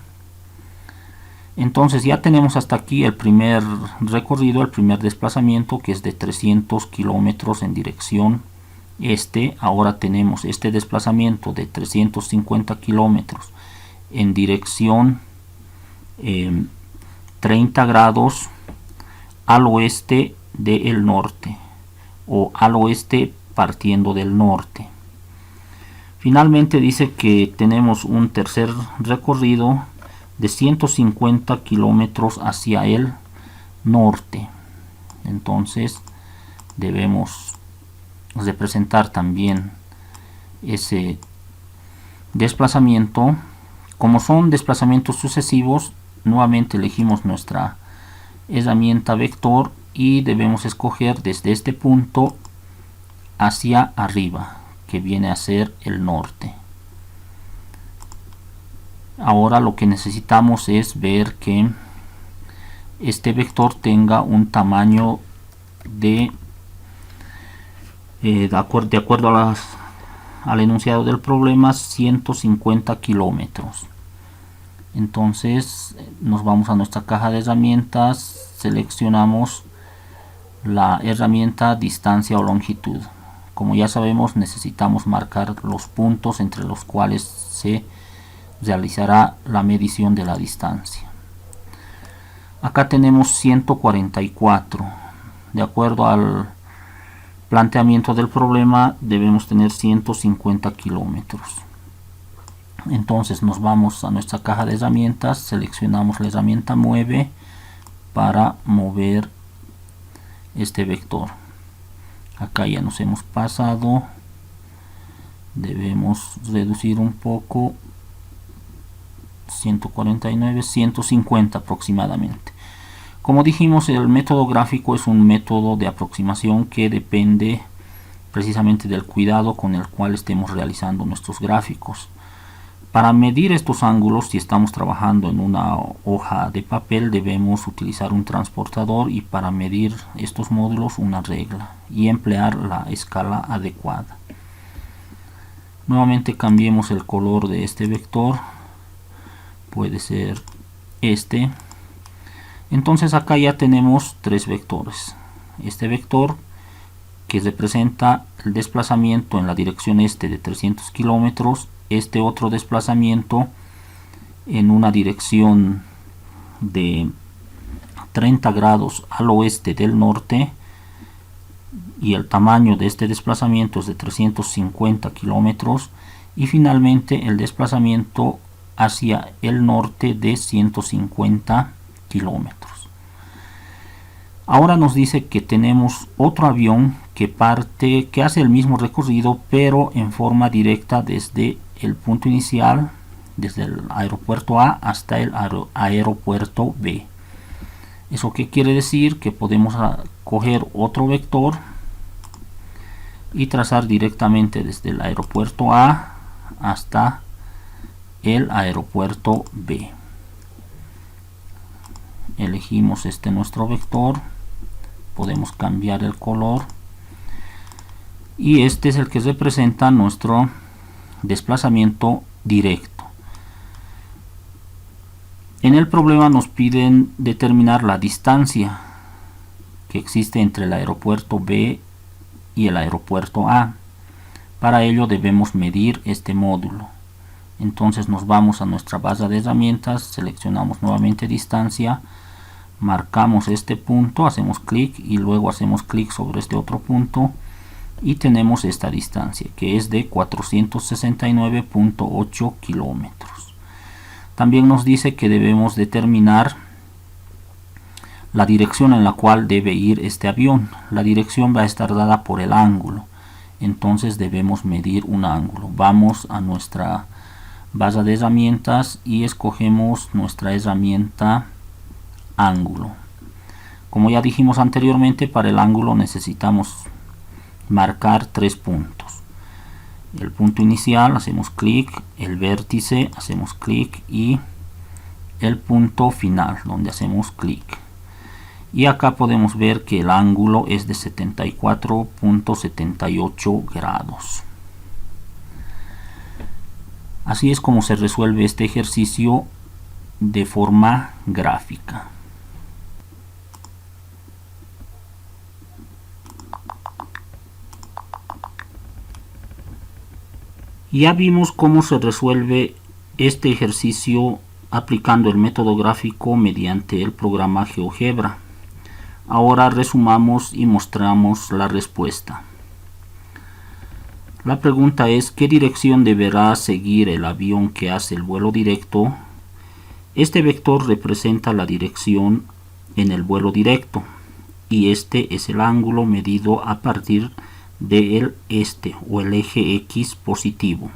Entonces ya tenemos hasta aquí el primer recorrido, el primer desplazamiento, que es de 300 kilómetros en dirección este. Ahora tenemos este desplazamiento de 350 kilómetros en dirección 30 grados al oeste del norte, o al oeste partiendo del norte. Finalmente dice que tenemos un tercer recorrido de 150 kilómetros hacia el norte. Entonces debemos representar también ese desplazamiento. Como son desplazamientos sucesivos, nuevamente elegimos nuestra herramienta vector y debemos escoger desde este punto hacia arriba, que viene a ser el norte. Ahora lo que necesitamos es ver que este vector tenga un tamaño de acuerdo al enunciado del problema, 150 kilómetros. Entonces nos vamos a nuestra caja de herramientas, seleccionamos la herramienta distancia o longitud. Como ya sabemos, necesitamos marcar los puntos entre los cuales se realizará la medición de la distancia. Acá tenemos 144. De acuerdo al planteamiento del problema, debemos tener 150 kilómetros. Entonces nos vamos a nuestra caja de herramientas, seleccionamos la herramienta mueve para mover este vector. Acá ya nos hemos pasado, debemos reducir un poco, 149, 150 aproximadamente. Como dijimos, el método gráfico es un método de aproximación que depende precisamente del cuidado con el cual estemos realizando nuestros gráficos. Para medir estos ángulos, si estamos trabajando en una hoja de papel, debemos utilizar un transportador, y para medir estos módulos una regla, y emplear la escala adecuada. Nuevamente cambiemos el color de este vector, puede ser este. Entonces acá ya tenemos tres vectores. Este vector que representa el desplazamiento en la dirección este de 300 kilómetros, este otro desplazamiento en una dirección de 30 grados al oeste del norte, y el tamaño de este desplazamiento es de 350 kilómetros, y finalmente el desplazamiento hacia el norte de 150 kilómetros. Ahora nos dice que tenemos otro avión que hace el mismo recorrido, pero en forma directa desde el punto inicial, desde el aeropuerto A hasta el aeropuerto B. ¿Eso qué quiere decir? Que podemos coger otro vector y trazar directamente desde el aeropuerto A hasta el aeropuerto B. Elegimos nuestro vector, podemos cambiar el color, y este es el que representa nuestro desplazamiento directo. En el problema nos piden determinar la distancia que existe entre el aeropuerto B y el aeropuerto A. Para ello debemos medir este módulo. Entonces nos vamos a nuestra base de herramientas, seleccionamos nuevamente distancia, marcamos este punto, hacemos clic y luego hacemos clic sobre este otro punto, y tenemos esta distancia, que es de 469.8 kilómetros. También nos dice que debemos determinar la dirección en la cual debe ir este avión. La dirección va a estar dada por el ángulo, entonces debemos medir un ángulo. Vamos a nuestra base de herramientas y escogemos nuestra herramienta ángulo. Como ya dijimos anteriormente, para el ángulo necesitamos marcar tres puntos: el punto inicial, hacemos clic, el vértice, hacemos clic, y el punto final, donde hacemos clic. Y acá podemos ver que el ángulo es de 74.78 grados. Así es como se resuelve este ejercicio de forma gráfica. Ya vimos cómo se resuelve este ejercicio aplicando el método gráfico mediante el programa GeoGebra. Ahora resumamos y mostramos la respuesta. La pregunta es: ¿qué dirección deberá seguir el avión que hace el vuelo directo? Este vector representa la dirección en el vuelo directo, y este es el ángulo medido a partir del o el eje X positivo.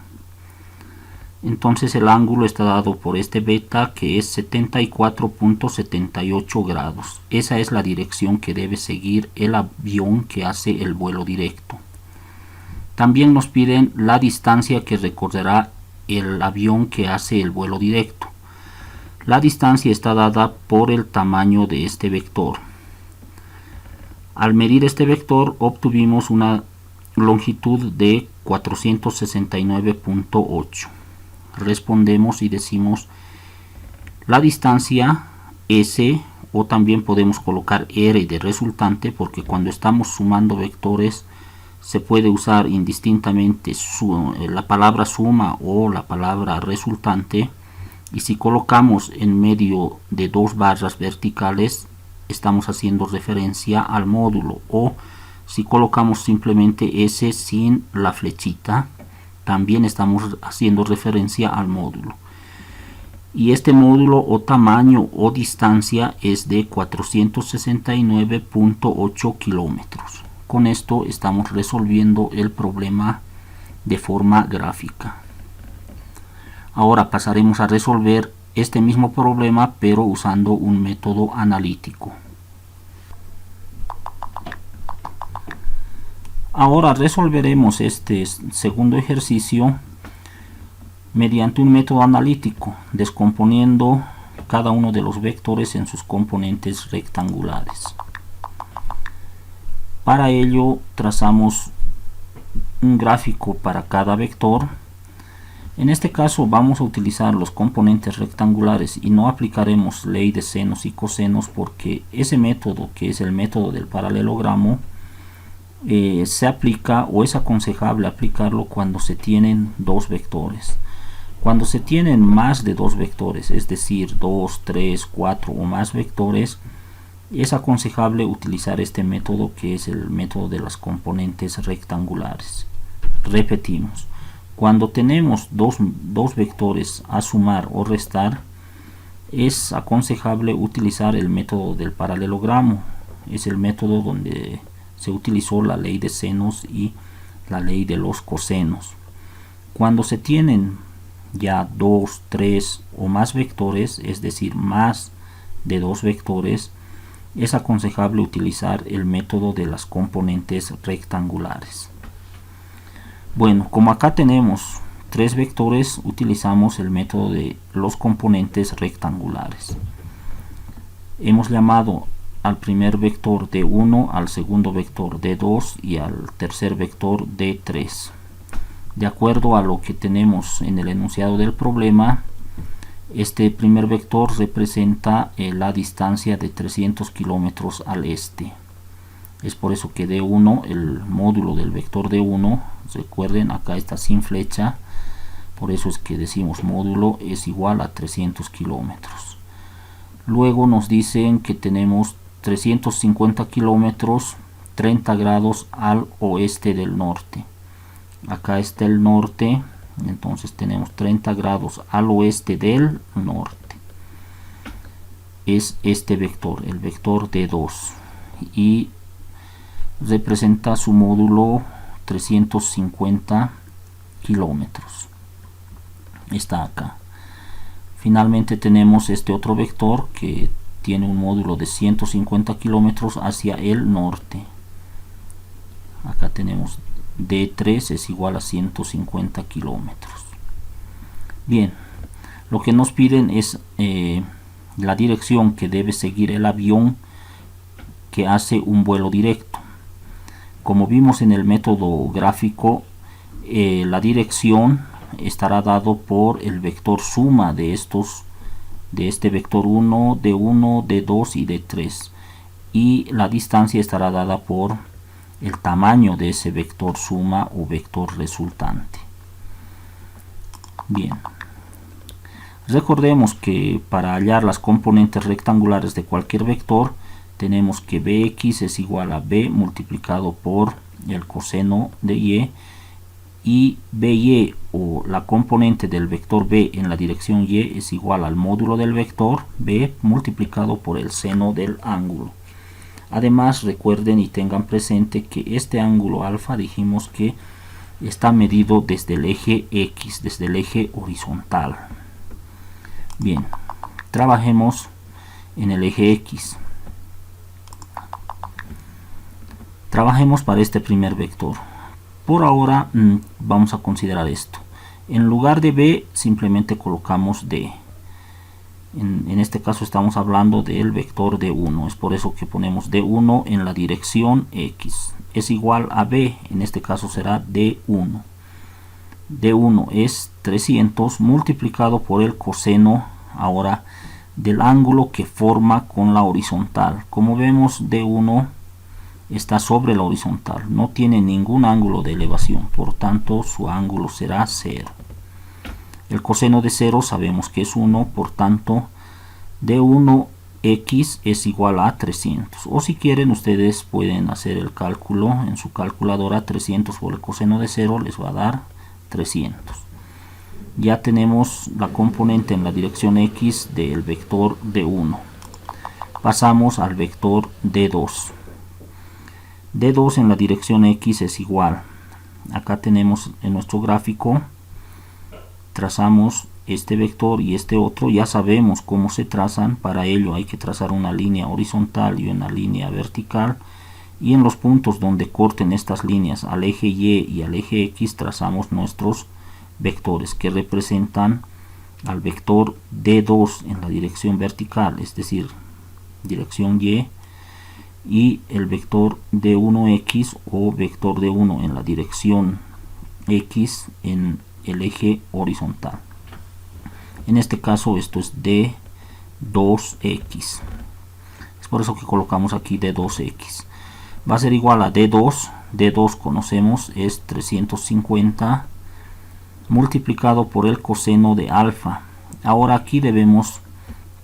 Entonces el ángulo está dado por este beta, que es 74.78 grados. Esa es la dirección que debe seguir el avión que hace el vuelo directo. También nos piden la distancia que recorrerá el avión que hace el vuelo directo. La distancia está dada por el tamaño de este vector. Al medir este vector obtuvimos una longitud de 469.8. Respondemos y decimos la distancia S, o también podemos colocar R de resultante, porque cuando estamos sumando vectores se puede usar indistintamente la palabra suma o la palabra resultante, y si colocamos en medio de dos barras verticales estamos haciendo referencia al módulo, o si colocamos simplemente S sin la flechita también estamos haciendo referencia al módulo. Y este módulo o tamaño o distancia es de 469.8 kilómetros. Con esto estamos resolviendo el problema de forma gráfica. Ahora pasaremos a resolver este mismo problema, pero usando un método analítico. Ahora resolveremos este segundo ejercicio mediante un método analítico, descomponiendo cada uno de los vectores en sus componentes rectangulares. Para ello trazamos un gráfico para cada vector. En este caso vamos a utilizar los componentes rectangulares y no aplicaremos ley de senos y cosenos, porque ese método, que es el método del paralelogramo, se aplica o es aconsejable aplicarlo cuando se tienen dos vectores. Cuando se tienen más de dos vectores, es decir, 2, 3, 4 o más vectores, es aconsejable utilizar este método, que es el método de las componentes rectangulares. Repetimos, cuando tenemos dos vectores a sumar o restar, es aconsejable utilizar el método del paralelogramo. Es el método donde se utilizó la ley de senos y la ley de los cosenos. Cuando se tienen ya 2, 3 o más vectores, es decir, más de dos vectores, es aconsejable utilizar el método de las componentes rectangulares. Bueno, como acá tenemos tres vectores, utilizamos el método de los componentes rectangulares. Hemos llamado al primer vector D1, al segundo vector D2 y al tercer vector D3. De acuerdo a lo que tenemos en el enunciado del problema, este primer vector representa la distancia de 300 kilómetros al este. Es por eso que D1, el módulo del vector D1, recuerden, acá está sin flecha, por eso es que decimos módulo es igual a 300 kilómetros. Luego nos dicen que tenemos 350 kilómetros, 30 grados al oeste del norte. Acá está el norte, entonces tenemos 30 grados al oeste del norte. Es este vector, el vector D2, y representa su módulo 350 kilómetros. Está acá. Finalmente tenemos este otro vector que tiene un módulo de 150 kilómetros hacia el norte. Acá tenemos D3 es igual a 150 kilómetros. Bien, lo que nos piden es la dirección que debe seguir el avión que hace un vuelo directo. Como vimos en el método gráfico, la dirección estará dado por el vector suma de este vector 1, D1, D2 y D3, y la distancia estará dada por el tamaño de ese vector suma o vector resultante. Bien, recordemos que para hallar las componentes rectangulares de cualquier vector tenemos que Bx es igual a B multiplicado por el coseno de y By, o la componente del vector B en la dirección Y, es igual al módulo del vector B multiplicado por el seno del ángulo. Además, recuerden y tengan presente que este ángulo alfa dijimos que está medido desde el eje X, desde el eje horizontal. Bien, trabajemos en el eje X. Trabajemos para este primer vector. Por ahora vamos a considerar esto. En lugar de B simplemente colocamos D. En este caso estamos hablando del vector D1, es por eso que ponemos D1 en la dirección X. Es igual a B, en este caso será D1. D1 es 300 multiplicado por el coseno ahora del ángulo que forma con la horizontal. Como vemos, D1 está sobre la horizontal, no tiene ningún ángulo de elevación, por tanto su ángulo será 0. El coseno de 0 sabemos que es 1, por tanto D1x es igual a 300. O si quieren, ustedes pueden hacer el cálculo en su calculadora. 300 por el coseno de 0 les va a dar 300. Ya tenemos la componente en la dirección X del vector D1. Pasamos al vector D2. D2 en la dirección X es igual. Acá tenemos en nuestro gráfico, trazamos este vector y este otro. Ya sabemos cómo se trazan. Para ello hay que trazar una línea horizontal y una línea vertical, y en los puntos donde corten estas líneas al eje Y y al eje X trazamos nuestros vectores que representan al vector D2 en la dirección vertical, es decir, dirección y el vector D1X o vector D1 en la dirección X en el eje horizontal. En este caso esto es D2X. Es por eso que colocamos aquí D2X. Va a ser igual a D2. D2 conocemos es 350 multiplicado por el coseno de alfa. Ahora aquí debemos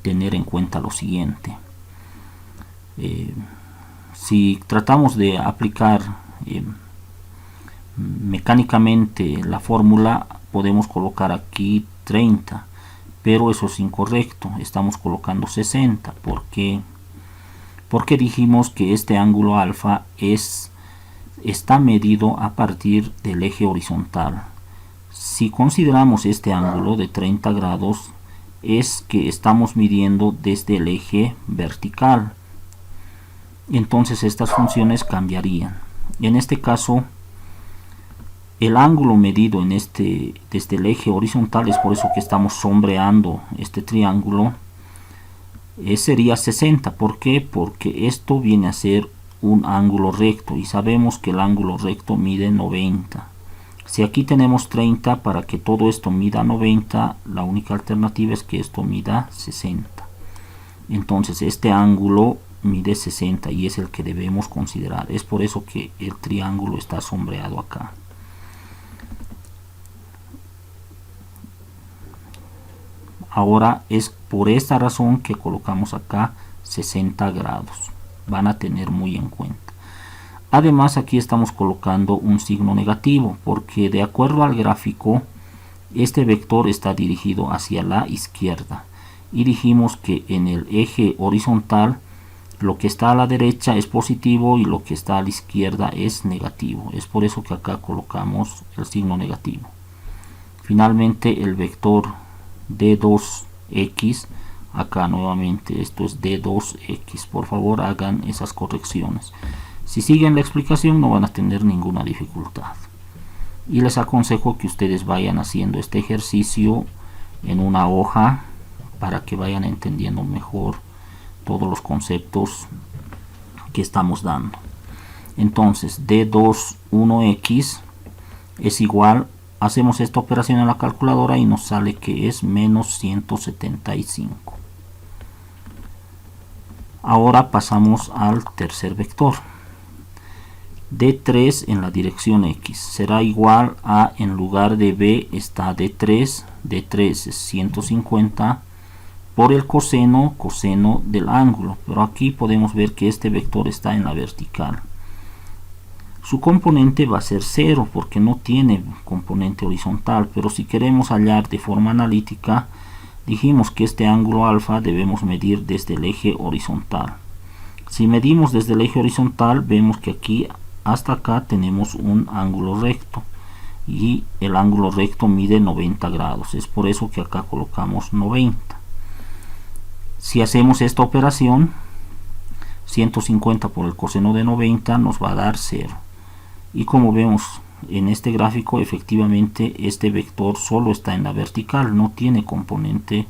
tener en cuenta lo siguiente. Si tratamos de aplicar mecánicamente la fórmula, podemos colocar aquí 30, pero eso es incorrecto. Estamos colocando 60. ¿Por qué? Porque dijimos que este ángulo alfa está medido a partir del eje horizontal. Si consideramos este ángulo de 30 grados, es que estamos midiendo desde el eje vertical. Entonces estas funciones cambiarían. En este caso, el ángulo medido desde el eje horizontal, es por eso que estamos sombreando este triángulo, sería 60. ¿Por qué? Porque esto viene a ser un ángulo recto y sabemos que el ángulo recto mide 90. Si aquí tenemos 30, para que todo esto mida 90, la única alternativa es que esto mida 60. Entonces este ángulo mide 60 y es el que debemos considerar. Es por eso que el triángulo está sombreado acá. Ahora es por esta razón que colocamos acá 60 grados. Van a tener muy en cuenta. Además aquí estamos colocando un signo negativo porque de acuerdo al gráfico este vector está dirigido hacia la izquierda y dijimos que en el eje horizontal lo que está a la derecha es positivo y lo que está a la izquierda es negativo. Es por eso que acá colocamos el signo negativo. Finalmente el vector D2X, acá nuevamente esto es D2X. Por favor hagan esas correcciones. Si siguen la explicación no van a tener ninguna dificultad. Y les aconsejo que ustedes vayan haciendo este ejercicio en una hoja para que vayan entendiendo mejor todos los conceptos que estamos dando. Entonces D21X es igual, hacemos esta operación en la calculadora y nos sale que es menos 175. Ahora pasamos al tercer vector. D3 en la dirección X será igual a, en lugar de B está D3, D3 es 150 por el coseno del ángulo, pero aquí podemos ver que este vector está en la vertical. Su componente va a ser 0 porque no tiene componente horizontal, pero si queremos hallar de forma analítica, dijimos que este ángulo alfa debemos medir desde el eje horizontal. Si medimos desde el eje horizontal, vemos que aquí hasta acá tenemos un ángulo recto y el ángulo recto mide 90 grados. Es por eso que acá colocamos 90. Si hacemos esta operación, 150 por el coseno de 90 nos va a dar 0. Y como vemos en este gráfico, efectivamente este vector solo está en la vertical, no tiene componente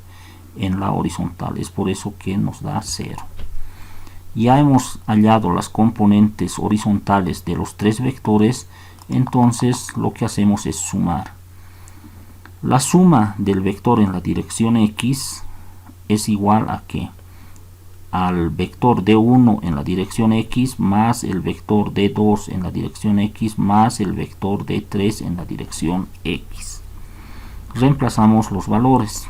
en la horizontal. Es por eso que nos da 0. Ya hemos hallado las componentes horizontales de los tres vectores, entonces lo que hacemos es sumar. La suma del vector en la dirección X es igual a ¿qué? Al vector D1 en la dirección X más el vector D2 en la dirección X más el vector D3 en la dirección X. Reemplazamos los valores.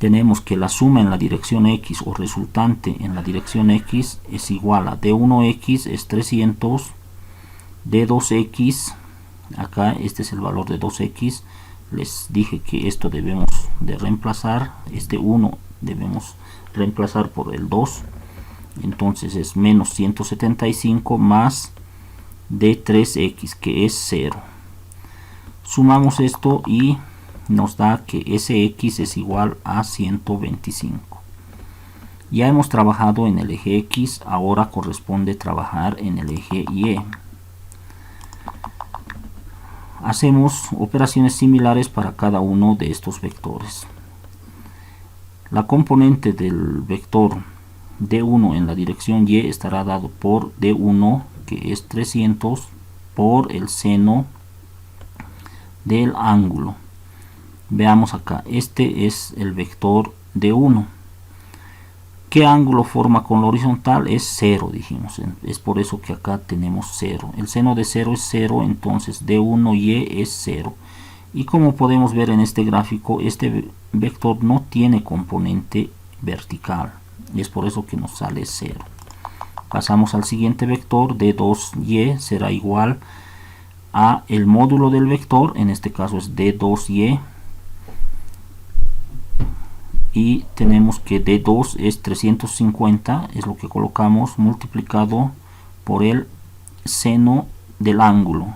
Tenemos que la suma en la dirección X o resultante en la dirección X es igual a D1X es 300, D2X, acá este es el valor de 2X, les dije que esto debemos de reemplazar, este 1 debemos reemplazar por el 2, entonces es menos 175 más D3X que es 0. Sumamos esto y nos da que Sx es igual a 125. Ya hemos trabajado en el eje X, ahora corresponde trabajar en el eje Y. Hacemos operaciones similares para cada uno de estos vectores. La componente del vector D1 en la dirección Y estará dado por D1, que es 300, por el seno del ángulo. Veamos acá, este es el vector D1. ¿Qué ángulo forma con la horizontal? Es 0, dijimos. Es por eso que acá tenemos 0. El seno de 0 es 0, entonces D1Y es 0. Y como podemos ver en este gráfico, este vector no tiene componente vertical. Y es por eso que nos sale 0. Pasamos al siguiente vector, D2Y será igual a el módulo del vector, en este caso es D2Y. Y tenemos que D2 es 350, es lo que colocamos, multiplicado por el seno del ángulo.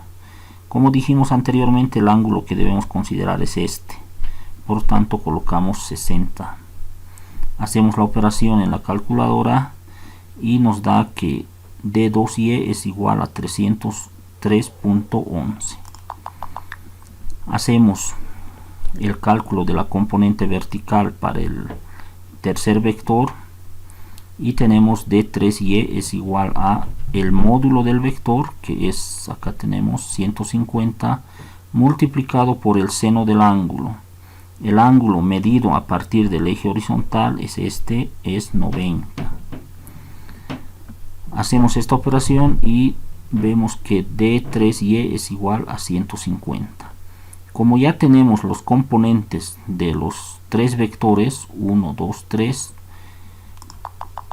Como dijimos anteriormente, el ángulo que debemos considerar es este, por tanto colocamos 60. Hacemos la operación en la calculadora y nos da que D2Y es igual a 303.11. Hacemos el cálculo de la componente vertical para el tercer vector y tenemos D3Y es igual a el módulo del vector, que es, acá tenemos 150, multiplicado por el seno del ángulo. El ángulo medido a partir del eje horizontal es este, es 90. Hacemos esta operación y vemos que D3Y es igual a 150. Como ya tenemos los componentes de los tres vectores, 1, 2, 3,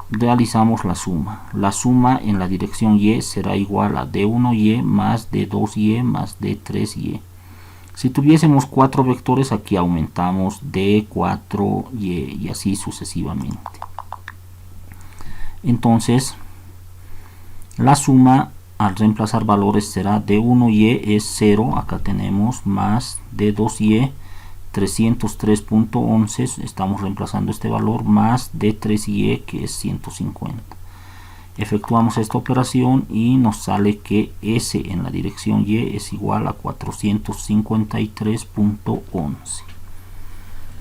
realizamos la suma. La suma en la dirección Y será igual a D1Y más D2Y más D3Y. Si tuviésemos 4 vectores, aquí aumentamos D4Y y así sucesivamente. Entonces, la suma al reemplazar valores será D1Y es 0, acá tenemos, más D2Y 303.11, estamos reemplazando este valor, más D3Y que es 150. Efectuamos esta operación y nos sale que S en la dirección Y es igual a 453.11.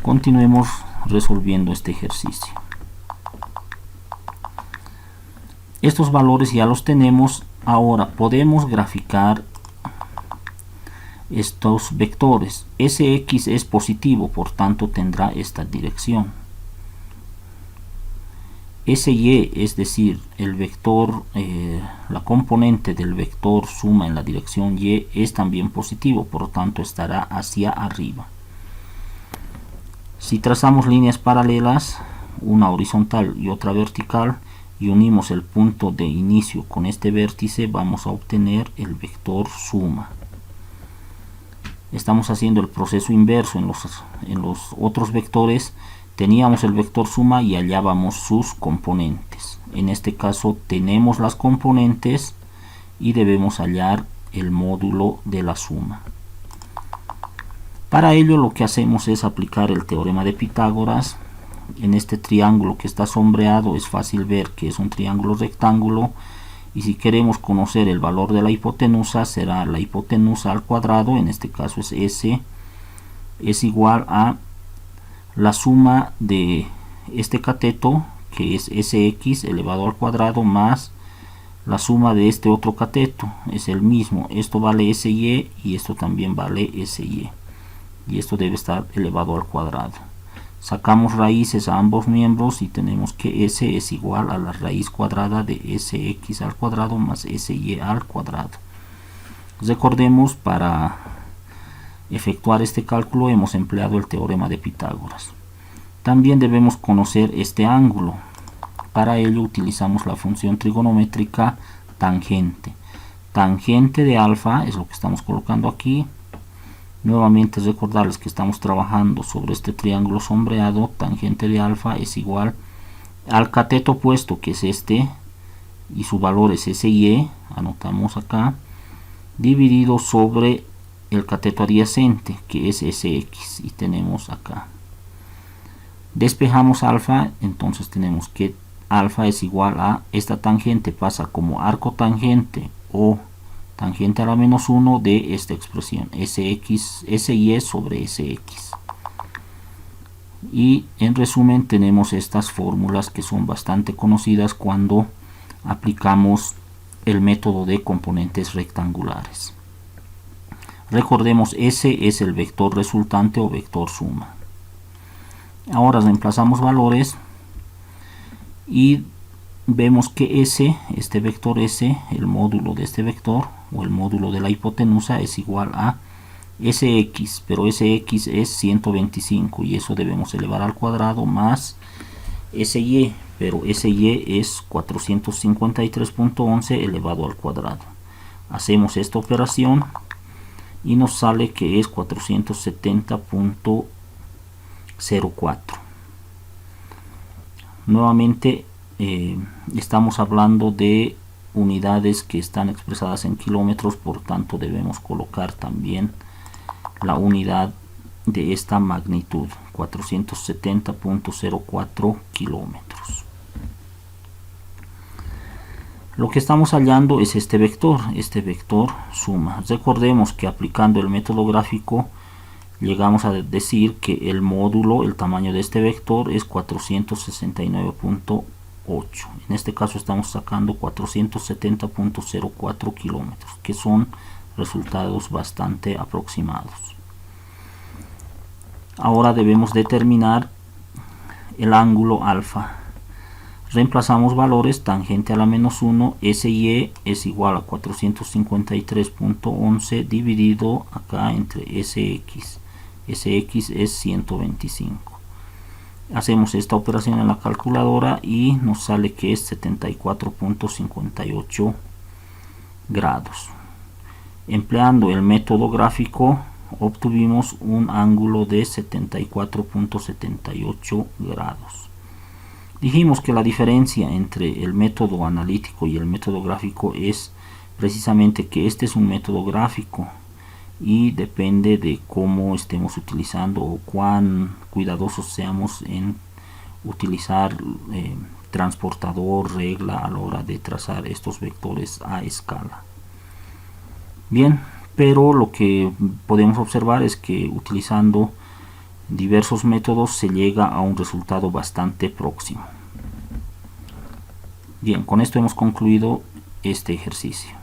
Continuemos resolviendo este ejercicio. Estos valores ya los tenemos. Ahora podemos graficar estos vectores. Sx es positivo, por tanto tendrá esta dirección. Sy, es decir, el vector, la componente del vector suma en la dirección Y es también positivo, por lo tanto estará hacia arriba. Si trazamos líneas paralelas, una horizontal y otra vertical, y unimos el punto de inicio con este vértice, vamos a obtener el vector suma. Estamos haciendo el proceso inverso en los otros vectores. Teníamos el vector suma y hallábamos sus componentes. En este caso tenemos las componentes y debemos hallar el módulo de la suma. Para ello lo que hacemos es aplicar el teorema de Pitágoras. En este triángulo que está sombreado es fácil ver que es un triángulo rectángulo, y si queremos conocer el valor de la hipotenusa, será la hipotenusa al cuadrado, en este caso es S, es igual a la suma de este cateto, que es Sx elevado al cuadrado, más la suma de este otro cateto, es el mismo, esto vale Sy y esto también vale Sy, y esto debe estar elevado al cuadrado. Sacamos raíces a ambos miembros y tenemos que S es igual a la raíz cuadrada de Sx al cuadrado más Sy al cuadrado. Recordemos, para efectuar este cálculo hemos empleado el teorema de Pitágoras. También debemos conocer este ángulo. Para ello utilizamos la función trigonométrica tangente. Tangente de alfa es lo que estamos colocando aquí. Nuevamente recordarles que estamos trabajando sobre este triángulo sombreado. Tangente de alfa es igual al cateto opuesto, que es este, y su valor es Sy, anotamos acá, dividido sobre el cateto adyacente, que es Sx, y tenemos acá. Despejamos alfa, entonces tenemos que alfa es igual a esta tangente, pasa como arco tangente o tangente a la menos 1 de esta expresión, SY sobre SX. Y en resumen tenemos estas fórmulas que son bastante conocidas cuando aplicamos el método de componentes rectangulares. Recordemos, S es el vector resultante o vector suma. Ahora reemplazamos valores y vemos que S, este vector S, el módulo de este vector o el módulo de la hipotenusa es igual a Sx, pero Sx es 125 y eso debemos elevar al cuadrado, más Sy, pero Sy es 453.11 elevado al cuadrado. Hacemos esta operación y nos sale que es 470.04. Nuevamente estamos hablando de unidades que están expresadas en kilómetros, por tanto debemos colocar también la unidad de esta magnitud, 470.04 kilómetros. Lo que estamos hallando es este vector suma. Recordemos que aplicando el método gráfico llegamos a decir que el módulo, el tamaño de este vector es 469.8. En este caso estamos sacando 470.04 kilómetros, que son resultados bastante aproximados. Ahora debemos determinar el ángulo alfa. Reemplazamos valores, tangente a la menos 1, SY es igual a 453.11 dividido acá entre SX. SX es 125. Hacemos esta operación en la calculadora y nos sale que es 74.58 grados. Empleando el método gráfico obtuvimos un ángulo de 74.78 grados. Dijimos que la diferencia entre el método analítico y el método gráfico es precisamente que este es un método gráfico y depende de cómo estemos utilizando o cuán cuidadosos seamos en utilizar transportador, regla a la hora de trazar estos vectores a escala. Bien, pero lo que podemos observar es que utilizando diversos métodos se llega a un resultado bastante próximo. Bien, con esto hemos concluido este ejercicio.